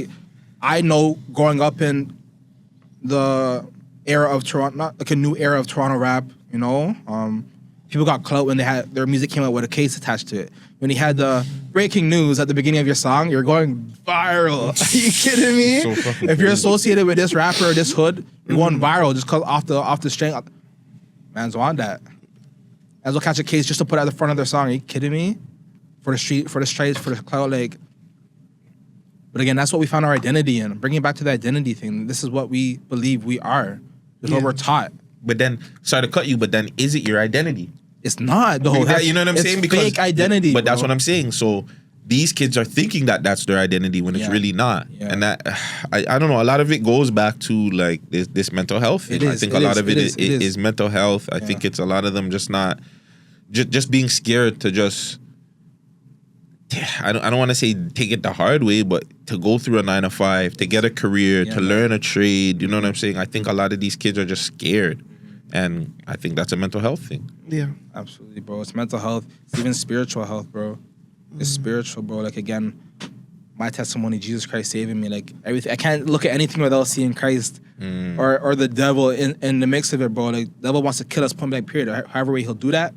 I know growing up in the era of Toronto, not like a new era of Toronto rap, you know, people got clout when their music came out with a case attached to it. When he had the breaking news at the beginning of your song, you're going viral. Are you kidding me? So fucking if you're crazy. associated with this rapper or this hood, you're going viral just cause off the string. Man's on that. Man's will catch a case just to put at the front of their song. Are you kidding me? For the street, for the stripes, for the clout, like. But again, that's what we found our identity in. Bringing it back to the identity thing. This is what we believe we are. This is what we're taught. But then, sorry to cut you, but then is it your identity? It's not though. You know what I'm saying? Because fake identity. But that's bro. what I'm saying. So these kids are thinking that that's their identity when it's really not. Yeah. And that I don't know. A lot of it goes back to like this mental health thing. I think a lot of it is mental health. I think it's a lot of them just not just being scared to just. I don't want to say take it the hard way, but to go through a 9 to 5, to get a career, to learn a trade. You know what I'm saying? I think a lot of these kids are just scared. And I think that's a mental health thing. Yeah. Absolutely, bro. It's mental health. It's even spiritual health, bro. It's spiritual, bro. Like, again, my testimony, Jesus Christ saving me. Like, everything. I can't look at anything without seeing Christ or the devil in the mix of it, bro. Like, the devil wants to kill us, point blank period. However way he'll do that,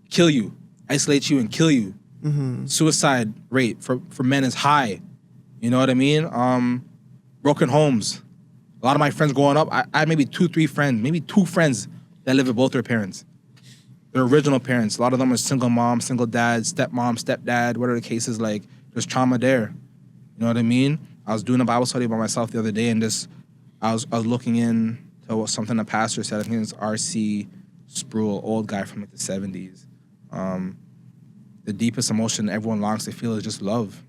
kill you, isolate you, and kill you. Suicide rate for men is high. You know what I mean? Broken homes. A lot of my friends growing up, I had maybe 2 friends that live with both their parents. Their original parents. A lot of them are single mom, single dad, stepmom, stepdad, whatever the case is. Like, there's trauma there. You know what I mean? I was doing a Bible study by myself the other day, and I was looking in to something the pastor said. I think it's R.C. Sproul, old guy from like the 70s. The deepest emotion everyone longs to feel is just love.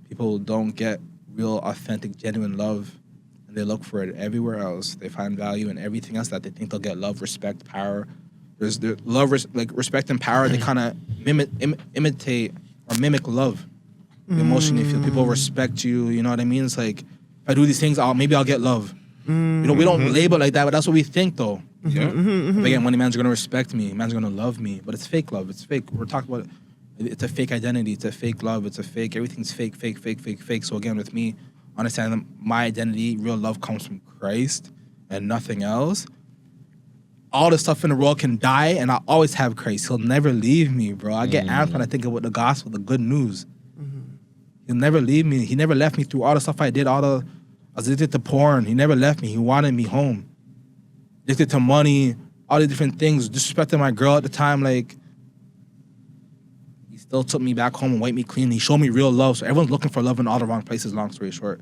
People don't get real, authentic, genuine love, and they look for it everywhere else. They find value in everything else that they think they'll get: love, respect, power. There's love, like respect and power. They kind of imitate or mimic love. The emotion you feel, people respect you. You know what I mean? It's like, if I do these things, maybe I'll get love. You know, we don't label it like that, but that's what we think, though. Yeah. Again, one man's gonna respect me, man's gonna love me, but it's fake love. It's fake. We're talking about it's a fake identity. It's a fake love. It's a fake. Everything's fake. So again, with me, understanding that my identity, real love comes from Christ and nothing else. All the stuff in the world can die, and I always have Christ. He'll never leave me, bro. I get amped when I think about the gospel, the good news. He'll never leave me. He never left me through all the stuff I did. I was addicted to porn. He never left me. He wanted me home. Addicted to money, all the different things. Disrespecting my girl at the time, like, he still took me back home and wiped me clean. He showed me real love. So everyone's looking for love in all the wrong places, long story short.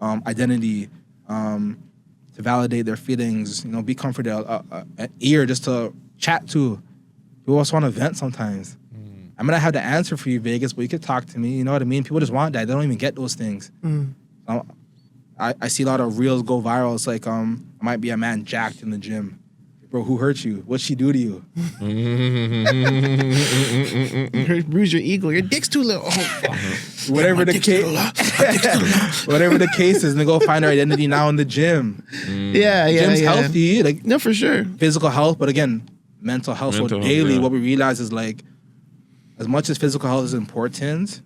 Identity, to validate their feelings, be comforted, an ear just to chat to. People also want to vent sometimes. I might not have the answer for you, Vagez, but you could talk to me. You know what I mean? People just want that. They don't even get those things. I see a lot of reels go viral. It's like, I might be a man jacked in the gym. Bro, who hurt you? What'd she do to you? Bruise your ego. Your dick's too little. Oh, fuck. Whatever the case, whatever the case is, they go find their identity now in the gym. Gym's healthy, like, no, for sure. Physical health, but again, mental health. So daily, what we realize is, like, as much as physical health is important,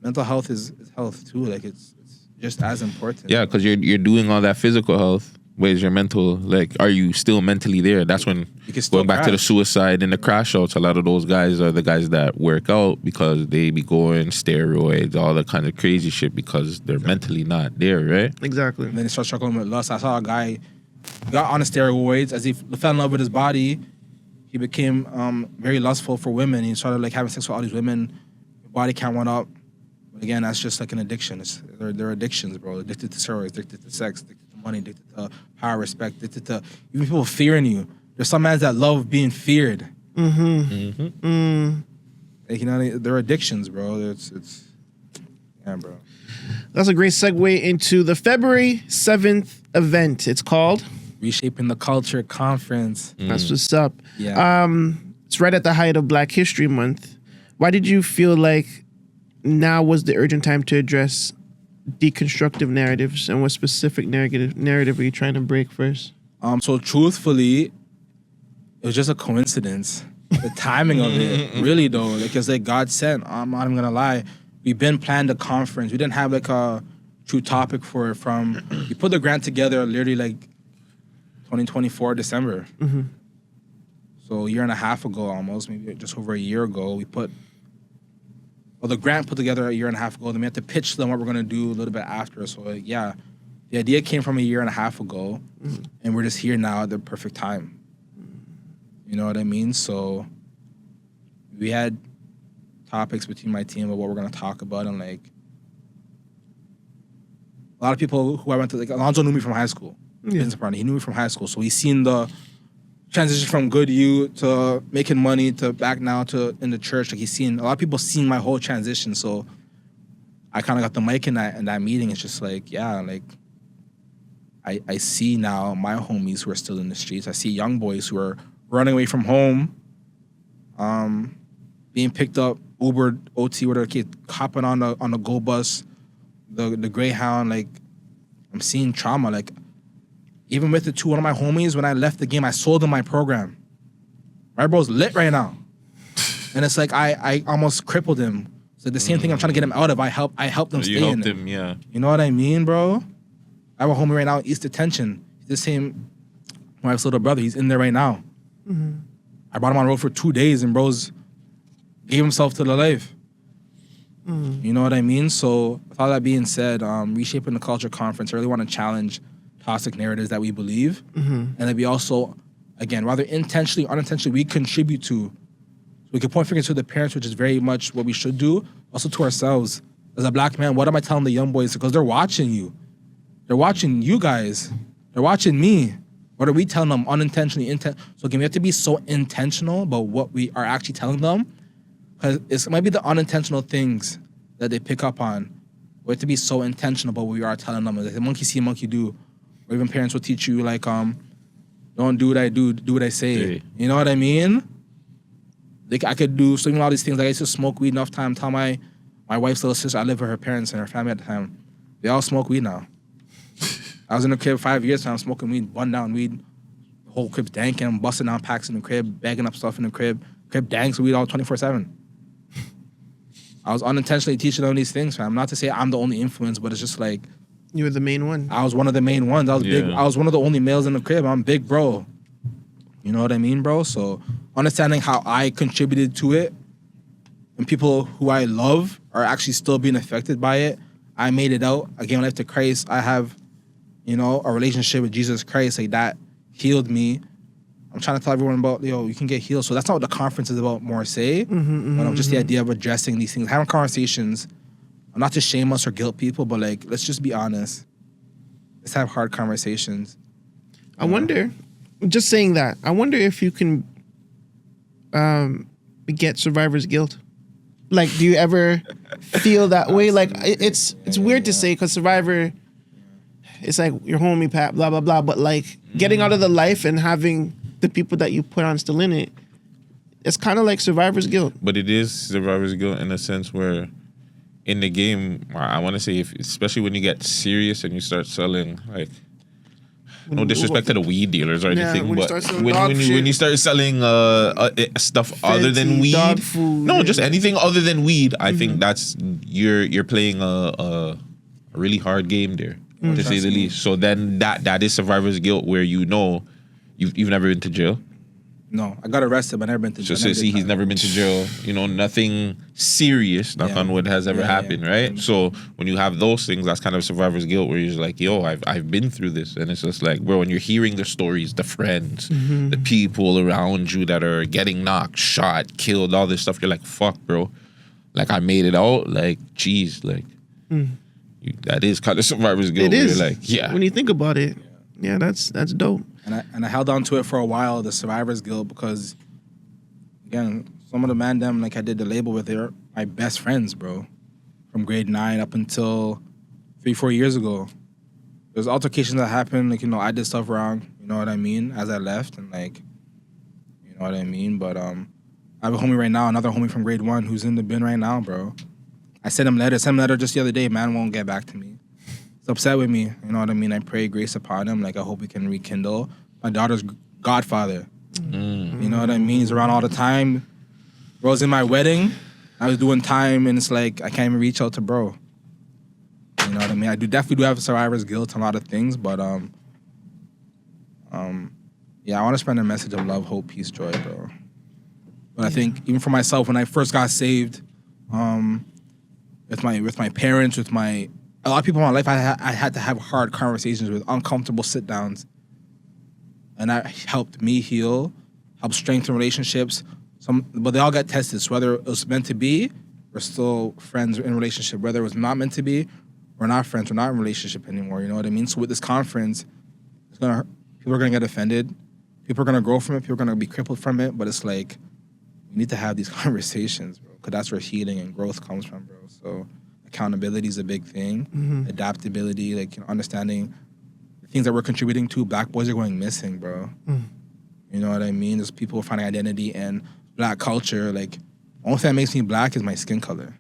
mental health is health too. Like, it's just as important. Yeah, because you're doing all that physical health. Where's your mental? Like, are you still mentally there? That's when going back to the suicide and the crash outs. A lot of those guys are the guys that work out because they be going steroids, all that kind of crazy shit because they're mentally not there, right? Exactly. And then they start struggling with lust. I saw a guy got on the steroids as he fell in love with his body. He became very lustful for women. He started like having sex with all these women. His body count went up. But again, that's just like an addiction. They're addictions, bro. Addicted to steroids, addicted to sex, addicted to money, addicted to power, respect, addicted to even people fearing you. There's some men that love being feared. Like, they're addictions, bro. It's bro. That's a great segue into the February 7th event. It's called Reshaping the Culture Conference. That's what's up. Yeah. It's right at the height of Black History Month. Why did you feel like now was the urgent time to address deconstructive narratives, and what specific narrative are you trying to break first? So truthfully, it was just a coincidence. The timing of it, really though, because like God sent. I'm not even gonna lie. We've been planned a conference. We didn't have like a true topic for it. We put the grant together literally like 2024 December. So a year and a half ago, almost, maybe just over a year ago, we put. Well, the grant put together a year and a half ago. Then we had to pitch them what we're gonna do a little bit after. So like, yeah, the idea came from a year and a half ago, and we're just here now at the perfect time. You know what I mean? So we had topics between my team about what we're gonna talk about, and like a lot of people who I went to, like Alonzo knew me from high school. Business partner, he knew me from high school, so he's seen the transition from good youth to making money to back now to in the church. Like, he's seen a lot of people seen my whole transition. So I kind of got the mic in that meeting. It's just like, yeah, like I see now my homies who are still in the streets. I see young boys who are running away from home, being picked up, Uber, OT, whatever, kid hopping on the Go bus, the Greyhound. Like, I'm seeing trauma. Like, even with one of my homies, when I left the game, I sold them my program. My bro's lit right now. And it's like, I almost crippled him. So the same thing I'm trying to get him out of, I helped them stay in it. You helped him, yeah. You know what I mean, bro? I have a homie right now in East Detention. He's the same, my wife's little brother. He's in there right now. I brought him on the road for 2 days, and bro's gave himself to the life. You know what I mean? So with all that being said, Reshaping the Culture Conference, I really want to challenge toxic narratives that we believe, and that we also, again, whether intentionally or unintentionally, we contribute to. So we can point fingers to the parents, which is very much what we should do, also to ourselves. As a black man, what am I telling the young boys? Because they're watching you. They're watching you guys. They're watching me. What are we telling them unintentionally? So again, we have to be so intentional about what we are actually telling them, because it might be the unintentional things that they pick up on. We have to be so intentional about what we are telling them. Like, the monkey see, monkey do. Or even parents will teach you, like, don't do what I do, do what I say. Hey. You know what I mean? Like, I could do so many all these things. Like, I used to smoke weed enough time. Tell my wife's little sister, I lived with her parents and her family at the time. They all smoke weed now. I was in the crib 5 years now, smoking weed, bun down weed. The whole crib's danking. I'm busting down packs in the crib, bagging up stuff in the crib. Crib danks weed all 24/7. I was unintentionally teaching them these things, fam. Not to say I'm the only influence, but it's just like You were the main one. I was one of the main ones. I was big. Yeah. I was one of the only males in the crib. I'm big, bro. You know what I mean, bro? So understanding how I contributed to it and people who I love are actually still being affected by it. I made it out. I gave my life to Christ. I have, you know, a relationship with Jesus Christ. Like that healed me. I'm trying to tell everyone about, you can get healed. So that's not what the conference is about, more say. But just the idea of addressing these things, having conversations. Not to shame us or guilt people, but like, let's just be honest. Let's have hard conversations. I wonder, just saying that, I wonder if you can get survivor's guilt. Like, do you ever feel that way? Like, it's weird to say because survivor, it's like your homie, Pat, blah, blah, blah. But like, getting out of the life and having the people that you put on still in it, it's kind of like survivor's guilt. But it is survivor's guilt in a sense where in the game, I want to say, especially when you get serious and you start selling, like, no disrespect to the weed dealers or anything, when you but start selling when dog shit. you start selling stuff other than Fancy weed, dog food, no, yeah. just anything other than weed, I think that's you're playing a really hard game there, to say the least. So then that is survivor's guilt, where you know you've never been to jail. No, I got arrested, but I never been to jail. So see, he's never been to jail. You know, nothing serious, knock on wood, has ever happened, right? So when you have those things, that's kind of survivor's guilt, where you're just like, yo, I've been through this. And it's just like, bro, when you're hearing the stories, the friends, the people around you that are getting knocked, shot, killed, all this stuff, you're like, fuck, bro. Like, I made it out. Like, geez, like, that is kind of survivor's guilt. It is. Where you're like, yeah. When you think about it, yeah, that's dope. And I held on to it for a while, the survivor's guilt, because, again, some of the Man Dem, like I did the label with, they're my best friends, bro. From grade 9 up until 3-4 years ago. There's altercations that happened, like, I did stuff wrong, you know what I mean, as I left, and like, you know what I mean? But I have a homie right now, another homie from grade 1 who's in the bin right now, bro. I sent him letter just the other day, man won't get back to me. He's upset with me, you know what I mean? I pray grace upon him, like I hope we can rekindle. My daughter's godfather, you know what I mean? He's around all the time. Bro's in my wedding. I was doing time, and it's like I can't even reach out to bro. You know what I mean? I definitely do have survivor's guilt on a lot of things, but yeah, I want to spread a message of love, hope, peace, joy, bro. But I think even for myself, when I first got saved, with my parents, with a lot of people in my life, I had to have hard conversations with, uncomfortable sit downs, and that helped me heal, helped strengthen relationships. But they all got tested. So whether it was meant to be, we're still friends in a relationship. Whether it was not meant to be, we're not friends. We're not in a relationship anymore. You know what I mean? So with this conference, people are gonna get offended. People are gonna grow from it. People are gonna be crippled from it. But it's like, we need to have these conversations, bro, because that's where healing and growth comes from, bro. So accountability is a big thing. Adaptability, like, understanding the things that we're contributing to. Black boys are going missing, bro. You know what I mean? There's people finding identity in Black culture. Like, only thing that makes me Black is my skin color,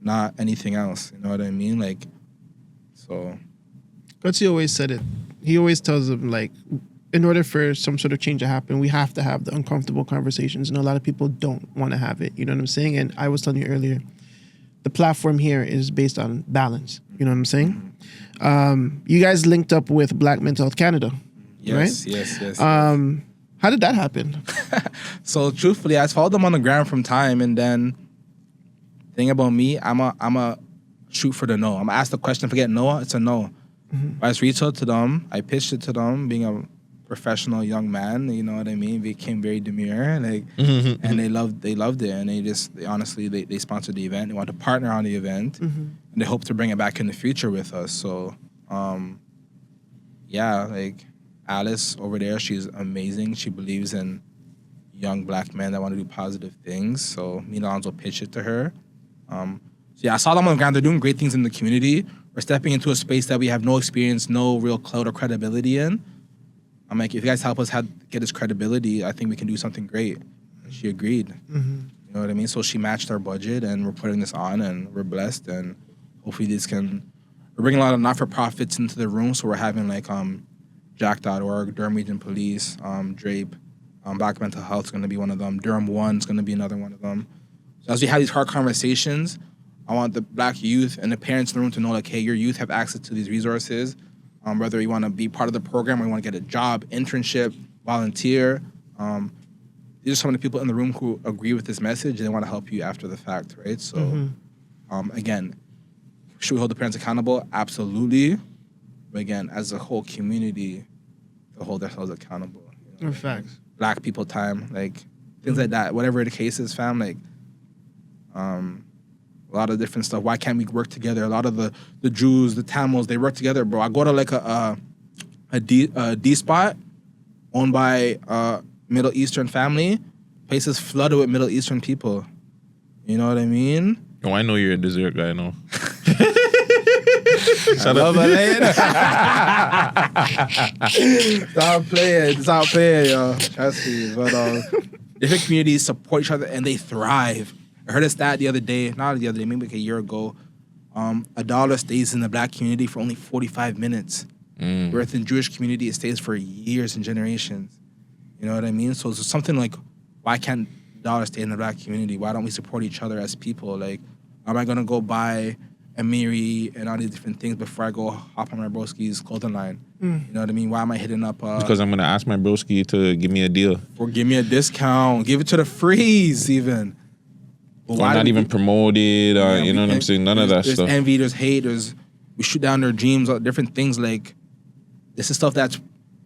not anything else. You know what I mean? Like, so. Guttzy always said it. He always tells them, like, in order for some sort of change to happen, we have to have the uncomfortable conversations. And a lot of people don't want to have it. You know what I'm saying? And I was telling you earlier, the platform here is based on balance. You know what I'm saying? You guys linked up with Black Mental Health Canada, Yes, right? yes. How did that happen? So truthfully, I followed them on the ground from time, and then thing about me, I'm a shoot for the no. I'm gonna ask the question. If I get no, it's a no. I just reached out to them. I pitched it to them, being a professional young man. You know what I mean? Became very demure, like, and they loved it, and they honestly sponsored the event. They want to partner on the event, and they hope to bring it back in the future with us. So, yeah, like. Alice over there, she's amazing. She believes in young Black men that want to do positive things. So me and Alonzo pitched it to her. So yeah, I saw them on the ground. They're doing great things in the community. We're stepping into a space that we have no experience, no real clout or credibility in. I'm like, if you guys help us get this credibility, I think we can do something great. And she agreed. You know what I mean? So she matched our budget, and we're putting this on, and we're blessed. And hopefully we're bringing a lot of not-for-profits into the room. So we're having like, Jack.org, Durham Region Police, Drape, Black Mental Health is going to be one of them. Durham One is going to be another one of them. So as we have these hard conversations, I want the Black youth and the parents in the room to know, like, hey, your youth have access to these resources. Whether you want to be part of the program or you want to get a job, internship, volunteer. These are some of the people in the room who agree with this message and they want to help you after the fact, right? So, again, should we hold the parents accountable? Absolutely. But again, as a whole community, to hold ourselves accountable. You know? Facts. Black people time, like things like that. Whatever the case is, fam, like a lot of different stuff. Why can't we work together? A lot of the Jews, the Tamils, they work together, bro. I go to like a D spot owned by Middle Eastern family. Place is flooded with Middle Eastern people. You know what I mean? Oh, I know you're a dessert guy, no. Shut up, Stop playing, yo. Trust me. But different communities support each other and they thrive. I heard a stat maybe like a year ago. $1 stays in the Black community for only 45 minutes. Whereas in Jewish community, it stays for years and generations. You know what I mean? So it's something like, why can't $1 stay in the Black community? Why don't we support each other as people? Like, am I gonna go buy Amiri and all these different things before I go hop on my broski's clothing line? You know what I mean? Why am I hitting up? Because I'm gonna ask my broski to give me a deal. Or give me a discount. Give it to the freeze even. Or not even promoted, or you know what I'm saying? None of that there's stuff. There's envy, there's hate, we shoot down their dreams, different things. Like, this is stuff that's,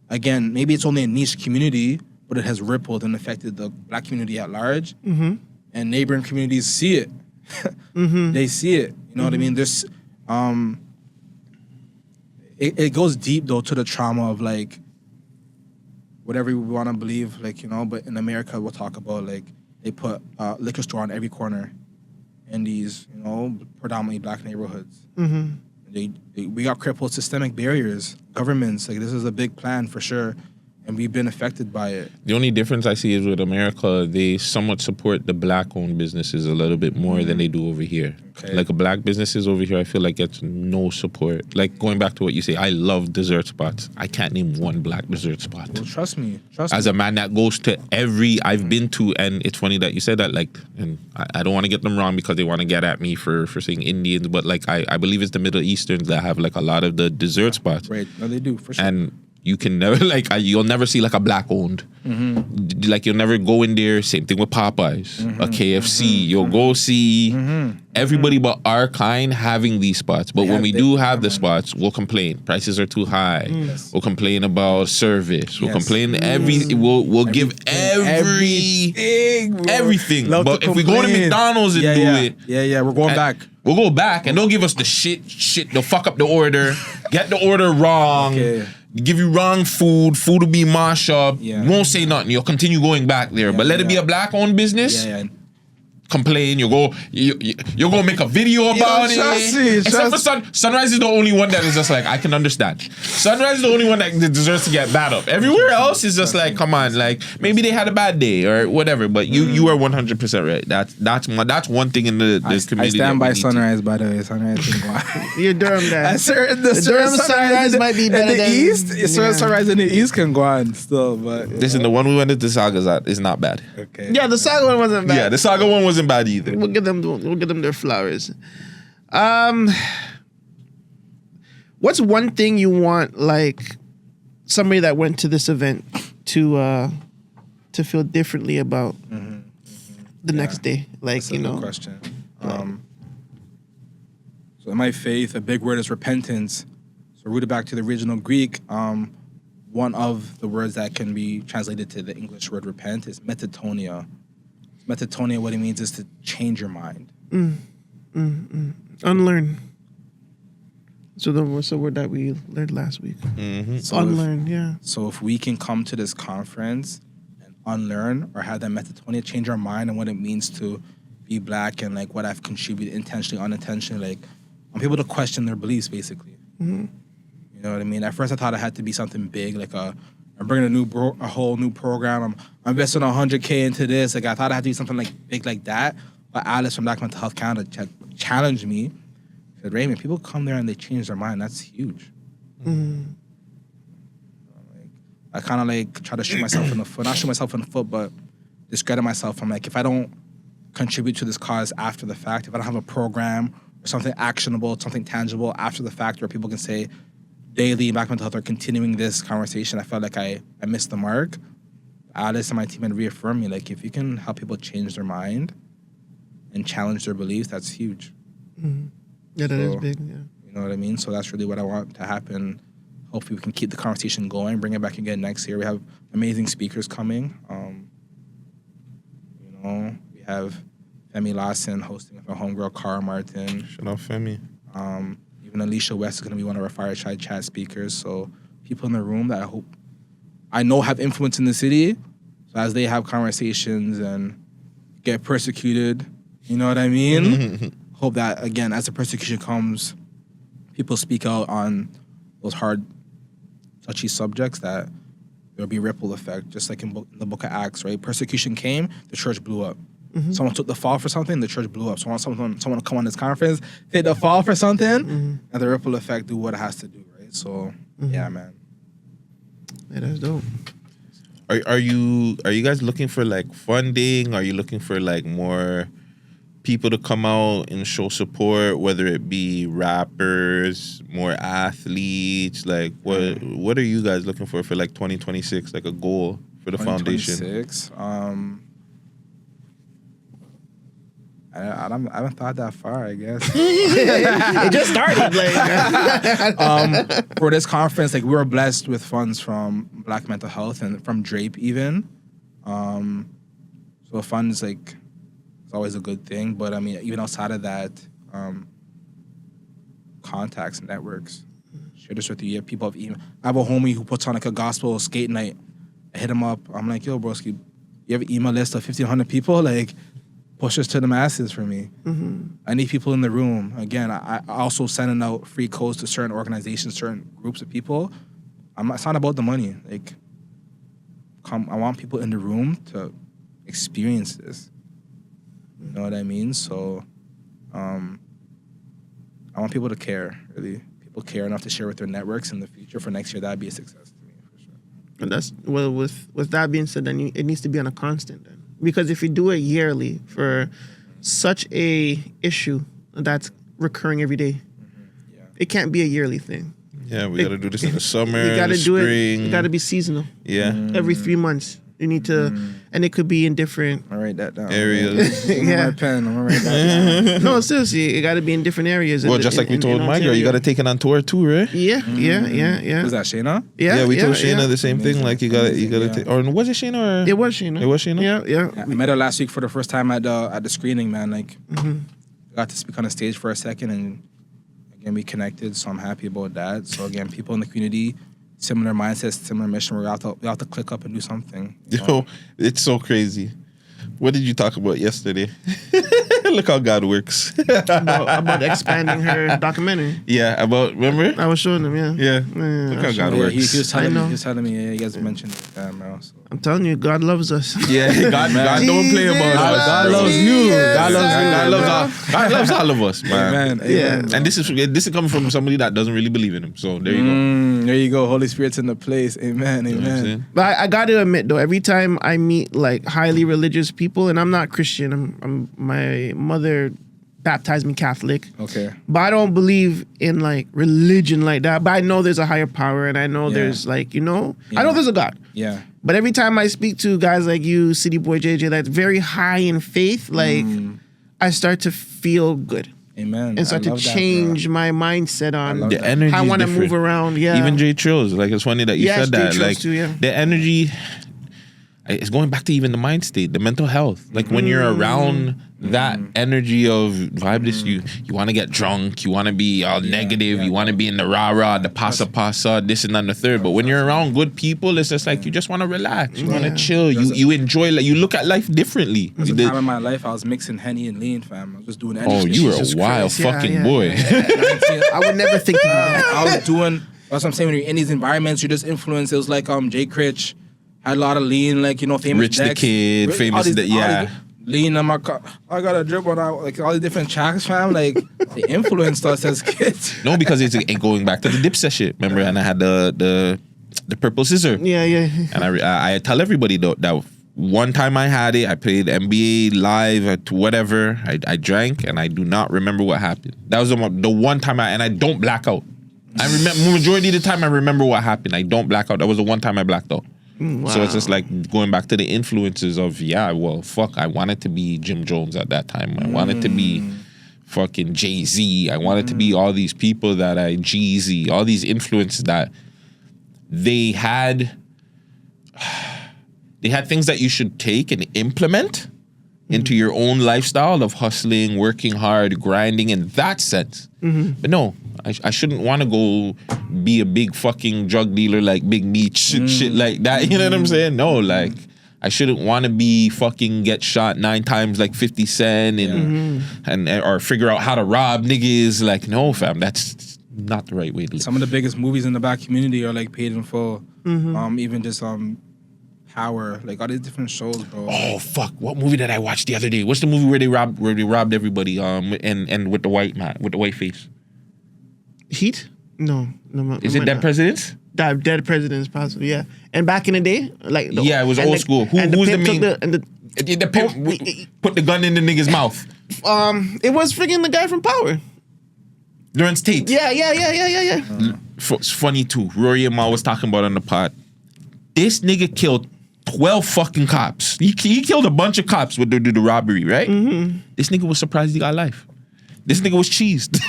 again, maybe it's only a niche community, but it has rippled and affected the Black community at large. And neighboring communities see it. They see it. You know what I mean? There's, it goes deep though to the trauma of like, whatever we want to believe, like, you know, but in America, we'll talk about like, they put liquor store on every corner in these, you know, predominantly Black neighborhoods. We got crippled systemic barriers, governments. Like, this is a big plan for sure, and we've been affected by it. The only difference I see is with America, they somewhat support the Black-owned businesses a little bit more than they do over here. Okay. Like, Black businesses over here, I feel like gets no support. Like, going back to what you say, I love dessert spots. I can't name one Black dessert spot. Well, trust me. As a man that goes to every I've been to, and it's funny that you said that, like, and I don't want to get them wrong because they want to get at me for saying Indians, but like, I believe it's the Middle Easterns that have like a lot of the dessert spots. Right. No, they do, for sure. And you can never, like, you'll never see like a Black owned. Like, you'll never go in there. Same thing with Popeyes, a KFC. You'll go see everybody but our kind having these spots. But when we do have the spots, we'll complain. Prices are too high. We'll complain about service. We'll complain we'll give everything. Love but to if we go to complain. McDonald's and do it, we're going back. we'll go back and they'll give us the shit. They'll fuck up the order, get the order wrong. Okay. Give you wrong food will be mashed up. Yeah. Won't say nothing. You'll continue going back there. But let it be a Black-owned business. Complain. You'll go make a video about it. Except for Sunrise is the only one that is just like, I can understand. Sunrise is the only one that deserves to get bad up. Everywhere else is just like, come on, like maybe they had a bad day or whatever. But you are 100% right. That's one thing in the community. I stand by Sunrise, by the way. Sunrise can go on. You're Durham guy. The Durham Sunrise might be better in the than East. Sunrise in the East can go on still, but Listen, the one we went to the Sagas at is not bad. okay. Yeah, the Saga one wasn't bad. Yeah, the Saga one wasn't bad either. We'll give them their flowers. What's one thing you want, like, somebody that went to this event to feel differently about the next day? Like, That's a good question. So in my faith, a big word is repentance. So rooted back to the original Greek, one of the words that can be translated to the English word repent is metanoia. Metanoia, what it means is to change your mind. Unlearn. So what's the word that we learned last week? So Unlearn, yeah. So if we can come to this conference and unlearn or have that metanoia, change our mind and what it means to be Black and like what I've contributed intentionally, unintentionally, like I want people to question their beliefs basically. You know what I mean? At first I thought it had to be something big, like I'm bringing a whole new program. I'm investing $100K into this. Like I thought it had to be something like big like that. But Alice from Black Mental Health Canada challenged me. Said, Raymond, people come there and they change their mind. That's huge. I kind of like try to shoot myself in the foot. Not shoot myself in the foot, but discredit myself. I'm like, if I don't contribute to this cause after the fact, if I don't have a program or something actionable, something tangible after the fact where people can say, Daily, Black Mental Health are continuing this conversation, I felt like I missed the mark. Alice and my team had reaffirmed me, like, if you can help people change their mind and challenge their beliefs, that's huge. Mm-hmm. Yeah, that is big, yeah. You know what I mean? So that's really what I want to happen. Hopefully we can keep the conversation going, bring it back again next year. We have amazing speakers coming. We have Femi Lawson hosting with our homegirl, Cara Martin. Shout out Femi. Even Alicia West is going to be one of our Fireside Chat speakers. So people in the room that I know have influence in the city. So as they have conversations and get persecuted, you know what I mean? Hope that, again, as the persecution comes, people speak out on those hard, touchy subjects, that there'll be ripple effect, just like in the book of Acts, right? Persecution came, the church blew up. Someone took the fall for something, the church blew up. So someone to come on this conference, take the fall for something, and the ripple effect do what it has to do, right? So, yeah, man. Yeah, that's dope. Are you guys looking for like funding? Are you looking for like more people to come out and show support, whether it be rappers, more athletes? Like what are you guys looking for like 2026, like a goal for the foundation? 2026, I haven't thought that far, I guess. It just started. For this conference, like, we were blessed with funds from Black Mental Health and from Drape even. So funds, like, it's always a good thing. But I mean, even outside of that, contacts, networks. Share this with you. Yeah, people have email. I have a homie who puts on like a gospel skate night. I hit him up. I'm like, yo, broski, you have an email list of 1,500 people? Like, push us to the masses for me. I need people in the room. Again, I also sending out free codes to certain organizations, certain groups of people. It's not about the money. Like, I want people in the room to experience this. You know what I mean? So, I want people to care, really. People care enough to share with their networks in the future. For next year, that'd be a success to me, for sure. And that's, well, with that being said, then it needs to be on a constant then. Because if you do it yearly for such a issue that's recurring every day, it can't be a yearly thing. Yeah, we got to do this in the summer, you got to do spring. it. You got to be seasonal. Yeah. Every 3 months. You need to, and it could be in different I'll write that down. areas. I'm Yeah. my pen. I'm gonna write that down. No, seriously, it got to be in different areas. Well, just like we told my girl, you got to take it on tour too, right? Yeah. Was that Shayna? Yeah, we told Shayna yeah. the same thing. Like you got to take. Or was it Shayna? Or It was Shayna. It was Shayna? Yeah. I met her last week for the first time at the screening, man. Like, got to speak on the stage for a second, and again, we connected. So I'm happy about that. So again, people in the community, similar mindsets, similar mission. We have to click up and do something. Yo, it's so crazy. What did you talk about yesterday? Look how God works. about expanding her documentary. Yeah, remember? I was showing them, Yeah. Look how God Yeah, works. he was telling I me. know. He was telling me. Yeah, you guys mentioned it, bro. So. I'm telling you, God loves us. Yeah, God don't play about us. God loves you. God God loves all of us, man. Amen. Yeah. Amen. And this is coming from somebody that doesn't really believe in him. So there you go. There you go. Holy Spirit's in the place. Amen. You know what I'm Amen. saying? But I got to admit, though, every time I meet like highly religious people, and I'm not Christian, my mother baptized me Catholic. Okay. But I don't believe in like religion like that. But I know there's a higher power, and I know there's like, I know there's a God. Yeah. But every time I speak to guys like you, City Boy JJ, that's very high in faith, like I start to feel good Amen. and start to change my mindset on The energy how I is want to different. move around. Yeah. Even Jay Trills, like it's funny that you Yes, said Jay that. Trills Like too, yeah. the energy, it's going back to even the mind state, the mental health. Like when you're around that energy of vibe, this you want to get drunk, you want to be all negative, you want to be in the rah-rah, the pasa, this and that and the third. But when you're around good people, it's just like you just want to relax, you want to chill, you enjoy, like you look at life differently. There's a time in my life I was mixing Henny and lean, fam. I was just doing energy. Oh, you were Jesus a wild Christ. Yeah, fucking yeah, boy. I would never think to do that. I was doing, that's what I'm saying, when you're in these environments, you're just influenced. It was like Jay Critch had a lot of lean, like, famous Rich the decks. Kid, All famous, these- yeah. all these- lean in my car. I got a drip on out, like all these different tracks, fam. Like, they influenced us as kids. No, because it's going back to the Dipset shit. Remember, and I had the purple scissor. Yeah. And I tell everybody though that one time I had it. I played NBA live at whatever. I drank and I do not remember what happened. That was the one time and I don't black out. I remember majority of the time I remember what happened. I don't black out. That was the one time I blacked out. Wow. So it's just like going back to the influences of I wanted to be Jim Jones at that time. I wanted to be fucking Jay-Z. I wanted to be all these people that Jeezy, all these influences that they had things that you should take and implement into your own lifestyle of hustling, working hard, grinding in that sense. But no, I shouldn't want to go be a big fucking drug dealer like Big Meech, shit like that. You know what I'm saying? No, like I shouldn't want to be fucking get shot 9 times like 50 Cent and or figure out how to rob niggas. Like, no, fam, that's not the right way to live. Some of the biggest movies in the Black community are like paid in full. Even just Power, like all these different shows, bro. Oh fuck! What movie did I watch the other day? What's the movie where they robbed everybody? And with the white man, with the white face. Heat? No. Is it Dead Presidents? Dead Presidents, possibly. Yeah. And back in the day, like it was old school. Who's the main? The pimp put the gun in the nigga's mouth. It was freaking the guy from Power. Lawrence Tate. Yeah. It's funny too. Rory and Ma was talking about on the pod. This nigga killed 12 fucking cops. He killed a bunch of cops with the robbery, right? This nigga was surprised he got life. This nigga was cheesed.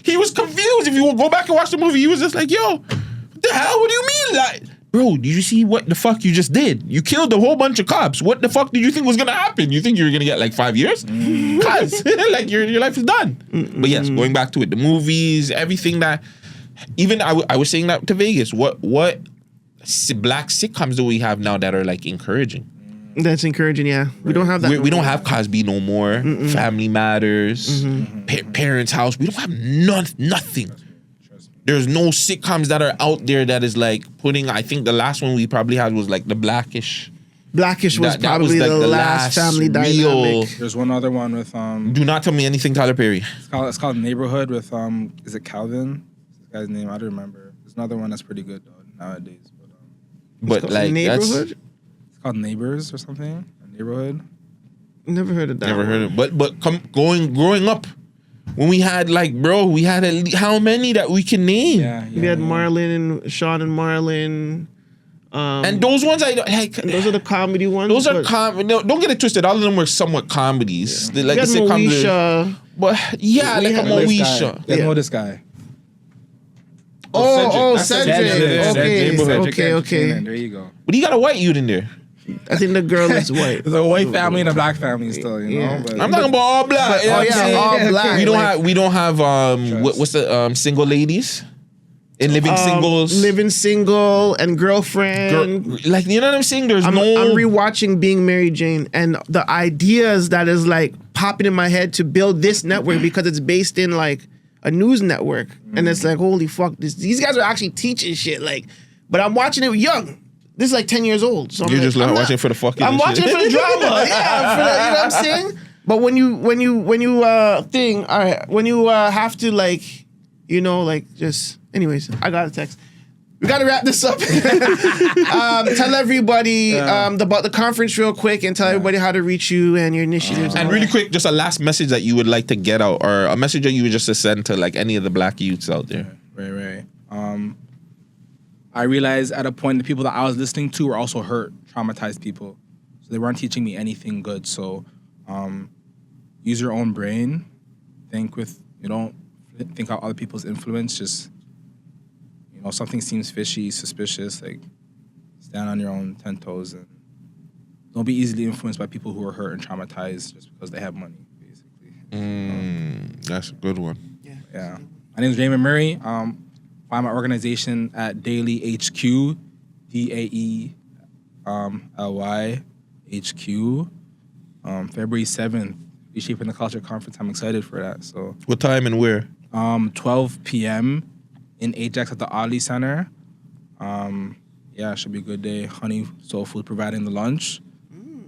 he was confused. If you go back and watch the movie, he was just like, yo, what the hell? What do you mean? Like, bro, did you see what the fuck you just did? You killed a whole bunch of cops. What the fuck did you think was gonna happen? You think you were gonna get like 5 years? Cuz, like your life is done. But yes, going back to it, the movies, everything that, even I was saying that to Vagez. What black sitcoms do we have now that are like encouraging? That's encouraging, yeah. We don't have that. We don't have Cosby no more. Family Matters, Parents' House. We don't have nothing. There's no sitcoms that are out there that is like putting. I think the last one we probably had was like the Blackish. Blackish was probably like the last family dynamic. There's one other one with Do not tell me anything Tyler Perry. It's called Neighborhood with is it Calvin? This guy's name I don't remember. There's another one that's pretty good though nowadays. But like Neighborhood? It's called Neighbors or something. Neighborhood. Never heard of that. Never heard of it. But growing up, when we had like, bro, we had how many that we can name? We had Marlon and Sean and Marlon. And those ones those are the comedy ones. Those are comedy. No, don't get it twisted. All of them were somewhat comedies. Yeah. Like the Moesha. But yeah, like a Moesha. You know this guy. Cedric. Okay. There you go. But he got a white youth in there. I think the girl is white. There's a white family and a black family still, you know. But I'm talking about all black. All black. We don't have what's the single ladies in living singles, living single and girlfriend. Like, you know what I'm saying? I'm rewatching Being Mary Jane, and the ideas that is like popping in my head to build this network because it's based in like a news network, and it's like, holy fuck, these guys are actually teaching shit. Like, but I'm watching it young. This is like 10 years old. So you're just watching it for the fucking. I'm watching it for the drama. Yeah, you know what I'm saying. But when you have to like, you know, like just. Anyways, I got a text. We got to wrap this up. Tell everybody about the conference real quick, and tell everybody how to reach you and your initiatives. And really quick, just a last message that you would like to get out, or a message that you would just send to like any of the black youths out there. Right. I realized at a point the people that I was listening to were also hurt, traumatized people. So they weren't teaching me anything good. So use your own brain. Don't think out other people's influence. Just, you know, something seems fishy, suspicious, like stand on your own 10 toes and don't be easily influenced by people who are hurt and traumatized just because they have money, basically. That's a good one. Yeah. My name is Raymond Murray. Find my organization at DaelyHQ, DaelyHQ. February 7th, Reshaping the Culture Conference. I'm excited for that. So, what time and where? 12 p.m. in Ajax at the Audley Center. It should be a good day. Honey Soul Food providing the lunch.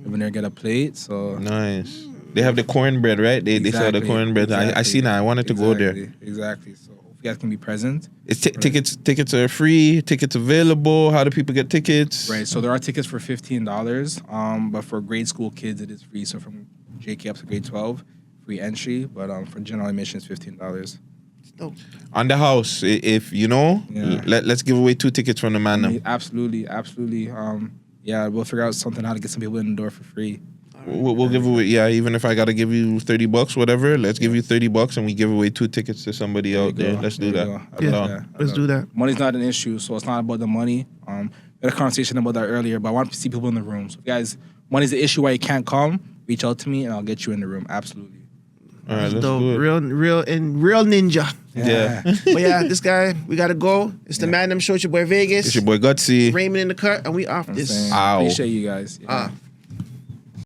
Everyone there get a plate. So nice. They have the cornbread, right? They sell the cornbread. I seen that. I wanted to go there. Exactly. So you guys can be present. It's tickets are free. Tickets available. How do people get tickets? Right. So there are tickets for $15. But for grade school kids, it is free. So from JK up to grade 12, free entry. But for general admission, it's $15. Dope. On the house, if you know, Yeah. let's give away 2 tickets from the Man Dem. Absolutely. Yeah, we'll figure out something how to get some people in the door for free. We'll give away, even if I gotta give you $30, whatever. Let's give you $30 and we give away 2 tickets to somebody out there. Let's do that. Let's do that. Money's not an issue, so it's not about the money. We had a conversation about that earlier, but I want to see people in the room. So, if guys, money's the issue why you can't come, reach out to me and I'll get you in the room. Absolutely. All right, let's Dope. do it. Real ninja. Yeah. But yeah, this guy, we gotta go. It's the Man Dem Show. It's your boy Vagez. It's your boy Guttzy. Raymond in the cut, and we off this. Saying, Ow. Appreciate you guys. Yeah.